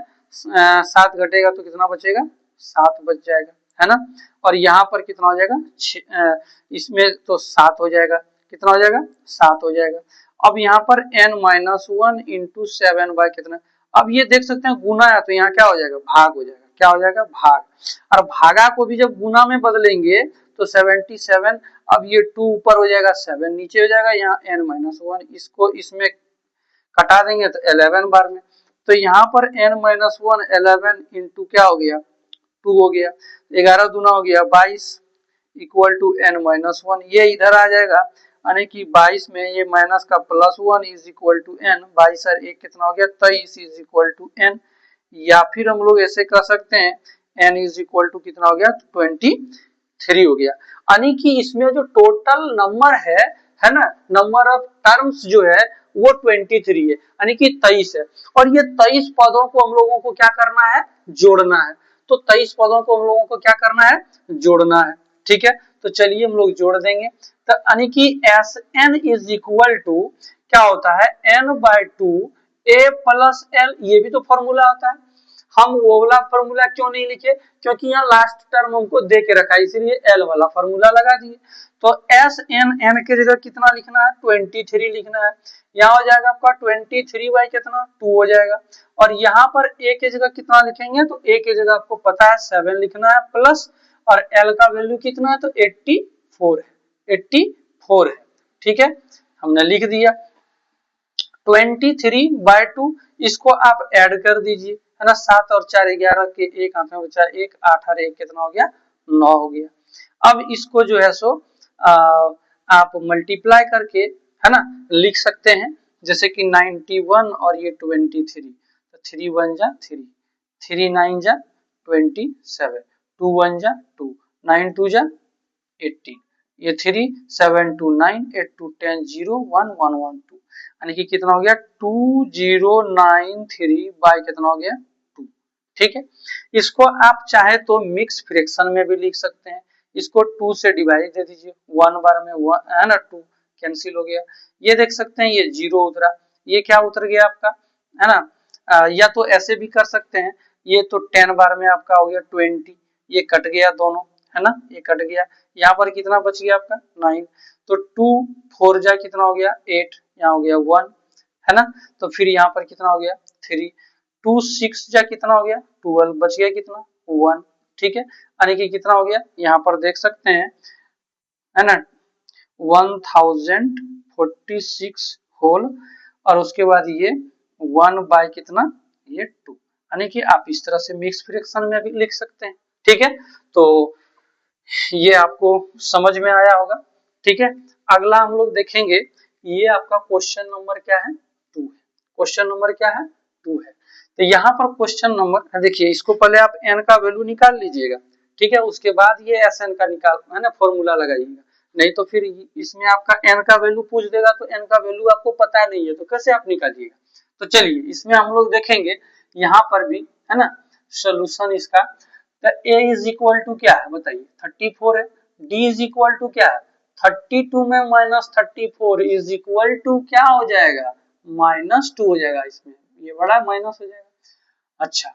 7 घटेगा तो कितना बचेगा 7 बच जाएगा है ना। और यहाँ पर कितना हो जाएगा इसमें तो 7 हो जाएगा, कितना हो जाएगा 7 हो जाएगा। अब यहाँ पर n माइनस वन इंटू 7 कितना, अब ये देख सकते हैं गुना है तो यहाँ क्या हो जाएगा भाग हो जाएगा, क्या हो जाएगा भाग। और भागा को भी जब गुना में बदलेंगे तो 77, अब ये 2 ऊपर हो जाएगा 7 नीचे हो जाएगा, यहाँ n माइनस वन इसको इसमें कटा देंगे तो 11 बार में, तो यहाँ पर n माइनस वन 11 इंटू क्या हो गया 2 हो गया, 11 दूना हो गया 22 equal to n minus one, ये इधर आ जाएगा यानी कि 22 में ये माइनस का plus 1 is equal to n, 22 और 1 कितना हो गया 23 इज इक्वल टू n। या फिर हम लोग ऐसे कर सकते हैं n इज इक्वल टू कितना हो गया 23 हो गया, यानी कि इसमें जो टोटल नंबर है ना नंबर ऑफ टर्म्स जो है वो 23 है यानी कि 23 है। और ये 23 पदों को हम लोगों को क्या करना है जोड़ना है, तो 23 पदों को हम लोगों को क्या करना है जोड़ना है, ठीक है। तो चलिए हम लोग जोड़ देंगे, तो यानी कि S N is equal to क्या होता है n/2 a प्लस एल, ये भी तो फॉर्मूला होता है। हम वो वाला फॉर्मूला क्यों नहीं लिखे, क्योंकि यहाँ लास्ट टर्म हमको दे के रखा है इसीलिए एल वाला फॉर्मूला लगा दिए। तो एस एन एन के जगह कितना लिखना है 23 लिखना है, यहाँ हो जाएगा आपका 23 बाई कितना 2 हो जाएगा। और यहाँ पर ए के जगह कितना लिखेंगे तो ए के जगह आपको पता है 7 लिखना है प्लस, और एल का वैल्यू कितना है तो 84 है, 84 है, ठीक है हमने लिख दिया। 23/2 इसको आप ऐड कर दीजिए है ना, 7 और 4 11 के एक हाथ में बचा 1, 8 और 1 कितना हो गया 9 हो गया। अब इसको जो है सो आप मल्टीप्लाई करके है ना लिख सकते हैं, जैसे कि 91 और ये 23, तो 3 1 जा 3, 3 9 जा 27, 2 1 जा 2, 9 2 जा 18, ये 3 7 2 9 8 2 10 0 1 1 1 2, यानी कि कितना हो गया 2093 बाय कितना हो गया 2, ठीक है। इसको आप चाहे तो मिक्स फ्रैक्शन में भी लिख सकते हैं, इसको 2 से डिवाइड दे दीजिए, 1 बार में 1 है ना 2 कैंसिल हो गया, ये देख सकते हैं ये 0 उतरा, ये क्या उतर गया आपका है ना। या तो ऐसे भी कर सकते हैं, ये तो 10 बार में आपका हो गया 20, ये कट गया दोनों है ना, ये कट गया, यहाँ पर कितना बच गया आपका 9, तो 2 4 जा कितना हो गया 8, यहाँ हो गया 1 है ना, तो फिर यहाँ पर कितना हो गया 3, 2 6 जा कितना हो गया 12, बच गया कितना 1, ठीक है, यानी कि कितना हो गया यहाँ पर देख सकते हैं है ना 1046 होल, और उसके बाद ये 1 बाय कितना ये 2, यानी कि आप इस तरह से मिक्स फ्रैक्शन में भी लिख सकते हैं, ठीक है। तो ये आपको समझ में आया होगा, ठीक है। अगला हम लोग देखेंगे, ये आपका क्वेश्चन नंबर क्या है 2 है, क्वेश्चन नंबर क्या है 2 है। तो यहाँ पर क्वेश्चन नंबर देखिए, इसको पहले आप n का वैल्यू निकाल लीजिएगा, ठीक है, उसके बाद ये Sn का निकाल है ना फॉर्मूला लगाइएगा, नहीं तो फिर इसमें आपका n का वैल्यू पूछ देगा तो n का वैल्यू आपको पता नहीं है तो कैसे आप निकालिएगा। तो चलिए इसमें हम लोग देखेंगे यहाँ पर भी है ना सोल्यूशन इसका, तो a इज इक्वल टू क्या है बताइए 34 है, d इज इक्वल टू क्या है 32 में माइनस 34 इज इक्वल टू क्या हो जाएगा -2 हो जाएगा, इसमें ये बड़ा माइनस हो जाएगा। अच्छा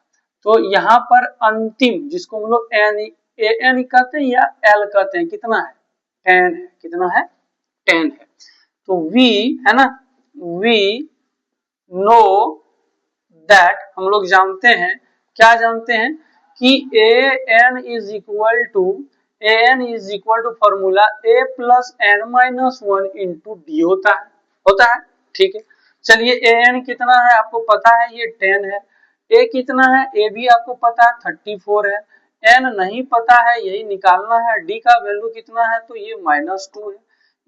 तो यहाँ पर अंतिम जिसको हम लोग एन कहते हैं या एल कहते हैं कितना है 10 है, कितना है 10 है। तो v है ना v नो दैट, हम लोग जानते हैं क्या जानते हैं कि an is equal to formula a plus n minus 1 into D होता है। ठीक है, चलिए an कितना है आपको पता है, ये 10 है। a कितना है, a भी आपको पता है 34 है। n नहीं पता है, यही निकालना है। d का वैल्यू कितना है, तो ये -2 है।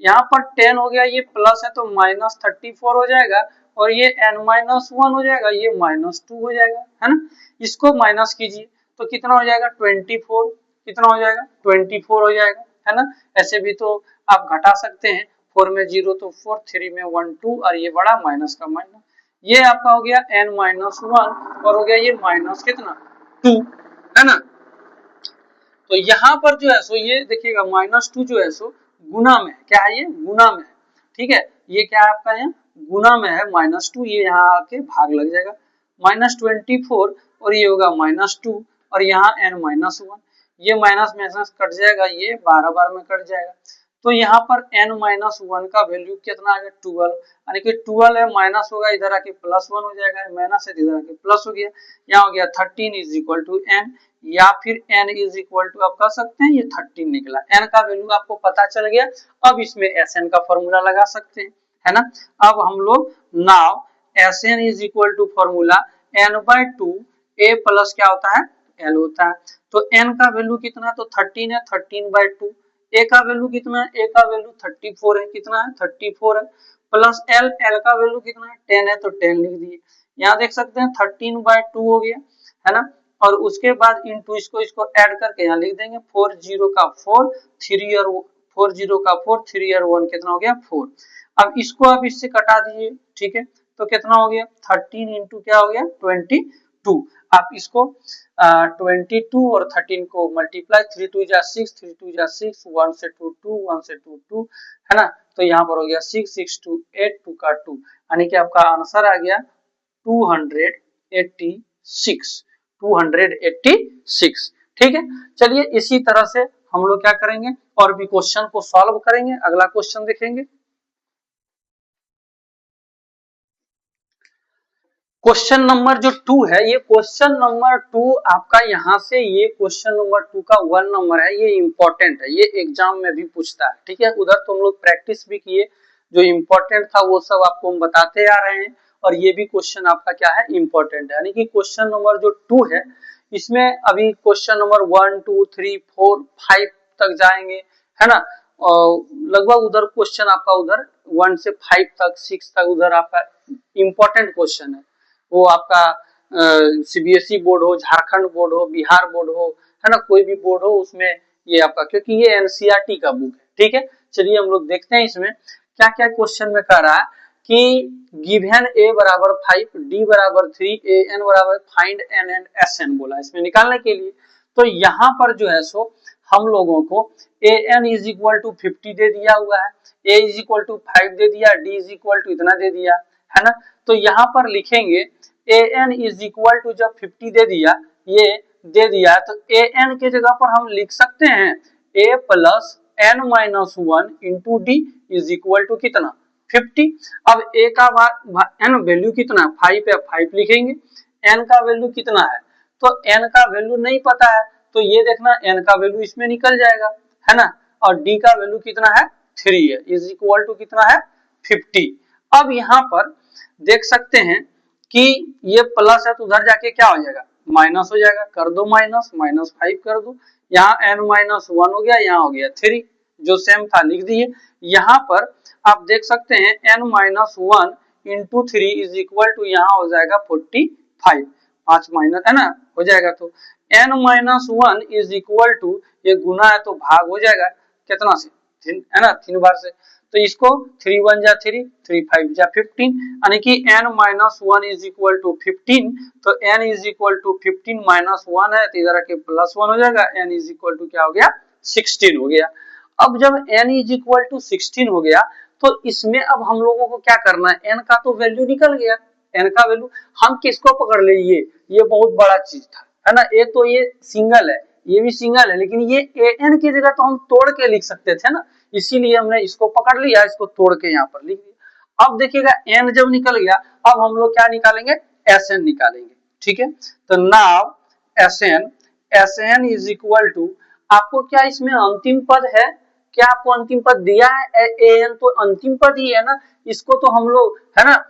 यहाँ पर 10 हो गया, ये प्लस है तो -34 हो जाएगा, और ये n-1 हो जाएगा, ये -2 हो जाएगा, है ना। इसको माइनस कीजिए तो कितना हो जाएगा 24, कितना हो जाएगा 24 हो जाएगा, है ना। ऐसे भी तो आप घटा सकते हैं, 4 में 0 तो 4, 3 में 1 2, और ये बड़ा माइनस का माइनस, ये आपका हो गया n-1 और हो गया ये माइनस कितना 2, है ना। तो यहाँ पर जो है सो ये देखिएगा -2 जो है सो गुना में, क्या है ये गुना में, ठीक है। ये क्या है आपका यहाँ गुना में है -2, ये यहाँ आके भाग लग जाएगा, -24 और ये होगा -2 और यहाँ n-1, ये माइनस माइनस कट जाएगा, ये 12 बार में कट जाएगा। तो यहाँ पर n-1 का वैल्यू कितना आ गया 12, यानी कि 12 है माइनस होगा, इधर आके +1 हो जाएगा, माइनस है इधर आके प्लस हो गया, यहाँ हो गया 13 इज इक्वल टू n, या फिर n इज इक्वल टू आप कह सकते हैं ये 13 निकला। n का वैल्यू आपको पता चल गया, अब इसमें Sn का फॉर्मूला लगा सकते हैं, है ना। अब हम लोग now Sn is equal to formula n/2 a plus क्या होता है l होता है। तो n का वैल्यू कितना, तो 13 है, 13/2। a का वैल्यू कितना है, a का वैल्यू 34 है, कितना है 34 है, प्लस l का वैल्यू कितना है 10 है, तो 10 लिख दिए। यहाँ देख सकते हैं 13/2 हो गया, है ना। और उसके बाद इंटू इसको ऐड करके यहाँ लिख देंगे, 4 0 का 4, 3 और 4 0 का 4, 3 और 1 कितना हो गया 4। अब इसको आप इससे कटा दीजिए, ठीक है, तो कितना हो गया 13 इंटू क्या हो गया 22। आप इसको 22 और 13 को मल्टीप्लाई, 3 2 जा 6, 3 2 जा 6, 1 से 2 2, 1 से 2 2, है ना। तो यहाँ पर हो गया 6 6 2 8, 2 का 2, यानी कि आपका आंसर आ गया 286, 286। ठीक है, चलिए इसी तरह से हम लोग क्या करेंगे, और भी क्वेश्चन को सॉल्व करेंगे। अगला क्वेश्चन देखेंगे, क्वेश्चन नंबर जो 2 है, ये क्वेश्चन नंबर 2 आपका यहाँ से, ये क्वेश्चन नंबर 2 का 1 नंबर है, ये इंपॉर्टेंट है, ये एग्जाम में भी पूछता है, ठीक है। उधर तो हम लोग प्रैक्टिस भी किए, जो इंपॉर्टेंट था वो सब आपको हम बताते आ रहे हैं, और ये भी क्वेश्चन आपका क्या है इंपॉर्टेंट है, यानी कि क्वेश्चन नंबर जो 2 है, इसमें अभी क्वेश्चन नंबर 1 2 3 4 5 तक जाएंगे, है ना। लगभग उधर क्वेश्चन आपका उधर 1 से 5 तक 6 तक उधर आपका इंपॉर्टेंट क्वेश्चन है। वो आपका सीबीएसई बोर्ड हो, झारखंड बोर्ड हो, बिहार बोर्ड हो, है ना, कोई भी बोर्ड हो, उसमें ये आपका, क्योंकि ये एनसीईआरटी का बुक है, ठीक है। चलिए हम लोग देखते हैं इसमें क्या क्या क्वेश्चन में कह रहा है कि गिवन a बराबर 5, d बराबर 3, an बराबर फाइंड n एंड sn बोला इसमें निकालने के लिए। तो यहाँ पर जो है सो हम लोगों को an इज इक्वल टू 50 दे दिया हुआ है, a इज इक्वल टू 5 दे दिया, d इज इक्वल टू इतना दे दिया, है ना। तो यहाँ पर लिखेंगे an इज इक्वल टू, जब 50 दे दिया, ये दे दिया, तो an के जगह पर हम लिख सकते हैं a plus n-1 into D is equal to कितना 50। अब a का n वैल्यू कितना 5 है, 5 लिखेंगे, n का वैल्यू कितना है, तो n का वैल्यू नहीं पता है, तो ये देखना n का वैल्यू इसमें निकल जाएगा, है ना। और d का वैल्यू कितना है 3 है, इज इक्वल टू कितना है 50। अब यहाँ पर देख सकते हैं कि ये प्लस है, तो उधर जाके क्या हो जाएगा माइनस हो जाएगा, कर दो माइनस, -5 कर दो, यहाँ n-1 हो गया, यहाँ हो गया 3, जो सेम था लिख दिए। यहाँ पर आप देख सकते हैं n-1 into 3 is equal to, यहाँ हो जाएगा 45, 5 माइनस, है ना, हो जाएगा। तो n-1 इज इक्वल टू, ये गुना है तो भाग हो जाएगा कितना से 3, है ना, 3 बार से, तो इसको 3 1 जा 3, 3 5 जा 15, यानी कि n-1 इज इक्वल टू 15। तो n इज इक्वल टू 15 -1 है, तो इधर आके +1 हो जाएगा, n इज इक्वल टू क्या हो गया 16 हो गया। अब जब n इज इक्वल टू 16 हो गया, तो इसमें अब हम लोगों को क्या करना है, n का तो वैल्यू निकल गया, n का वैल्यू हम किसको पकड़ ले, ये बहुत बड़ा चीज था, है ना। एक तो ये सिंगल है, ये भी सिंगल है, लेकिन ये an की जगह तो हम तोड़ के लिख सकते थे ना, इसीलिए हमने इसको पकड़ लिया, इसको तोड़ के यहाँ पर लिख दिया। अब देखिएगा n जब निकल गया, अब हम लोग क्या निकालेंगे Sn निकालेंगे, ठीक है। तो now Sn, Sn is equal to, आपको क्या इसमें अंतिम पद है, क्या आपको अंतिम पद दिया है? An तो अंतिम पद ही है ना, इसको तो हम लोग है ना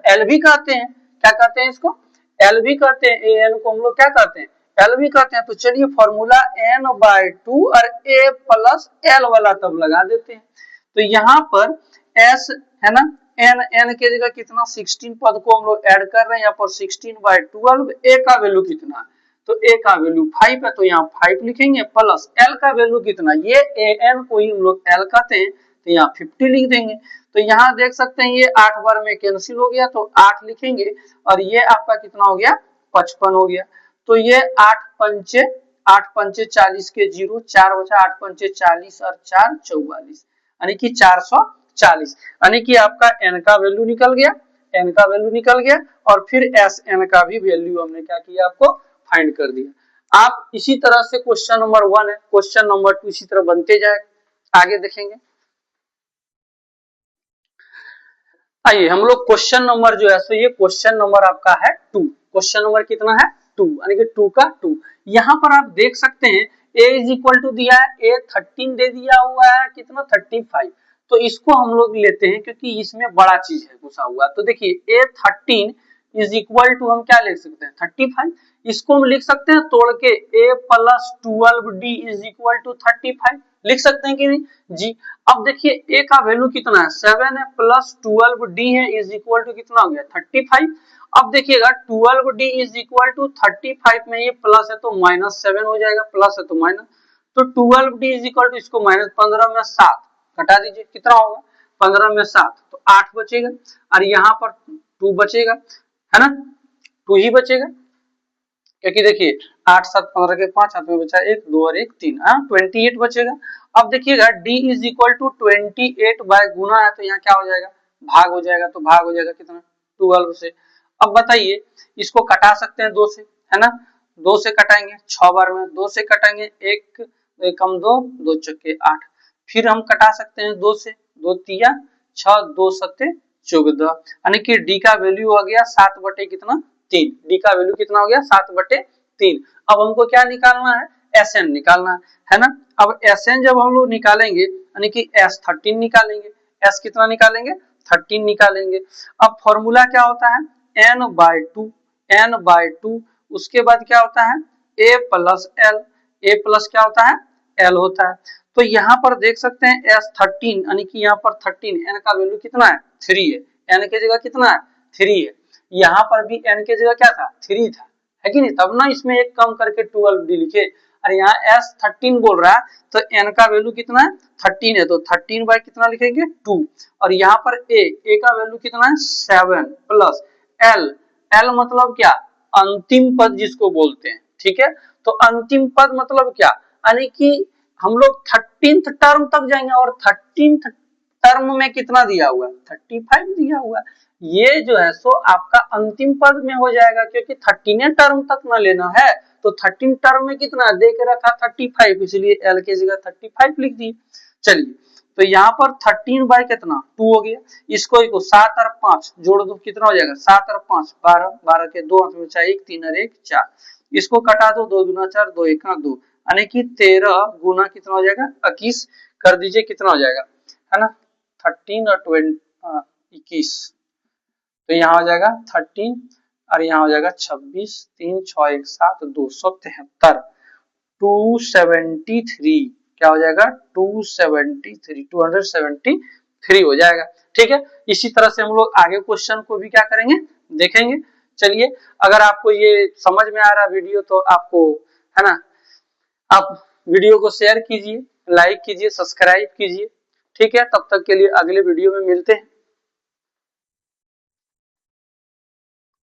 एल भी कहते हैं, क्या कहते हैं इसको? एल भी कहते हैं, An को हम लोग क्या कहते हैं? एल भी कहते हैं। तो चलिए फॉर्मूला n/2 और a प्लस एल वाला तब लगा देते हैं। तो यहाँ पर s है ना, n के जगह कितना 16 पद को हम लोग ऐड कर रहे हैं, यहाँ पर 16/12, a का वैल्यू कितना है? तो a का वैल्यू 5 है, तो यहाँ 5 लिखेंगे, प्लस l का वैल्यू कितना, ये an को ही हम लोग l कहते हैं, तो यहाँ 50 लिख देंगे। तो यहाँ देख सकते हैं ये 8 बार में कैंसिल हो गया, तो 8 लिखेंगे, और ये आपका कितना हो गया, 55 हो गया। तो ये 8 पंचे 40 के 0, 4 बचा, 8 पंचे 40 और 4 44, यानी कि 440, यानी कि आपका n का वैल्यू निकल गया, n का वैल्यू निकल गया, और फिर Sn का भी वैल्यू हमने क्या किया, आपको फाइंड कर दिया। आप इसी तरह से क्वेश्चन नंबर 1 है, क्वेश्चन नंबर 2 इसी तरह बनते जाए, आगे देखेंगे। आइए हम लोग क्वेश्चन नंबर जो है, सो ये क्वेश्चन नंबर आपका है 2, क्वेश्चन नंबर कितना है 2, यानी कि 2 का 2। यहाँ पर आप देख सकते हैं a इज इक्वल टू दिया है, a 13 दे दिया हुआ है, कितना 35। तो इसको हम लोग लेते हैं क्योंकि इसमें बड़ा चीज है घुसा हुआ। तो देखिए a 13 इज इक्वल टू हम क्या लिख सकते हैं 35, इसको हम लिख सकते हैं तोड़ के a plus 12d is equal to 35, लिख सकते हैं कि नहीं जी। अब देखिए a का वैल्यू कितना है 7 है, प्लस 12d है, इज इक्वल टू कितना हो गया 35। अब देखिएगा 12d इज इक्वल टू 35 में ये प्लस है तो -7 हो जाएगा, प्लस है तो माइनस, तो 12d इज इक्वल टू इसको माइनस 15 में 7 घटा दीजिए, कितना होगा 15 में 7, तो 8 बचेगा, और यहाँ पर 2 बचेगा, है ना 2 ही बचेगा, क्योंकि देखिए 8 7 15 के 5 हाथ में बचा 1 2 और 1 3, 28 बचेगा। अब देखिएगा d is equal to 28 by गुना है, तो यहाँ क्या हो जाएगा भाग हो जाएगा, तो भाग हो जाएगा कितना 12 से। अब बताइए इसको कटा सकते हैं 2 से, है ना, 2 से कटाएंगे 6 बार में, 2 से कटाएंगे 1 कम 2 2 चौके 8, फिर हम कटा सकते हैं 2 से, 2 तिया 6 2 सत्ते 14, यानी कि d का वैल्यू हो गया 7 बटे कितना 3, d का वैल्यू कितना हो गया 7 बटे 3। अब हमको क्या निकालना है Sn निकालना है ना। अब Sn जब हम लोग निकालेंगे यानी कि S13 निकालेंगे, S कितना निकालेंगे 13 निकालेंगे। अब फॉर्मूला क्या होता है n/2, उसके बाद क्या होता है a plus l, a plus क्या होता है l होता है। तो यहाँ पर देख सकते हैं S13 यानी कि यहाँ पर 13, n का वैल्यू कितना है 3 है, n के जगह कितना है 3 है, यहाँ पर भी n के जगह क्या था 3 था, है कि नहीं, तब ना इसमें एक कम करके 12d लिखे, और यहाँ S13 बोल रहा है तो n का वैल्यू कितना है 13 है, तो 13 बाय कितना लिखेंगे 2, और यहाँ पर a का वैल्यू कितना है 7 प्लस l, l मतलब क्या अंतिम पद जिसको बोलते हैं, ठीक है। तो अंतिम पद मतलब क्या, यानी कि हम लोग 13th टर्म तक जाएंगे, और 13th टर्म में कितना दिया हुआ है 35 दिया हुआ है, ये जो है सो आपका अंतिम पद में हो जाएगा, क्योंकि 13 टर्म तक ना लेना है, तो 13 टर्म में कितना दे के रखा 35, इसलिए एल की जगह 35 लिख दिए। चलिए तो यहाँ पर 13 बाय कितना 2 हो गया, इसको 7 और 5 जोड़ दो कितना हो जाएगा 7 और 5 12, 12 के 2 हाथ में बचा 1 3 और 1 4, इसको कटा दो 2 दूना 4 2 1 2, यानी कि 13 गुना कितना हो जाएगा 21, कर दीजिए कितना हो जाएगा है ना 13 और 21, तो यहाँ हो जाएगा 13 और यहाँ हो जाएगा 26 3 6 1 7 273, 273 क्या हो जाएगा 273 हो जाएगा, ठीक है। इसी तरह से हम लोग आगे क्वेश्चन को भी क्या करेंगे देखेंगे। चलिए अगर आपको ये समझ में आ रहा वीडियो तो आपको है ना, आप वीडियो को शेयर कीजिए, लाइक कीजिए, सब्सक्राइब कीजिए, ठीक है। तब तक के लिए अगले वीडियो में मिलते हैं।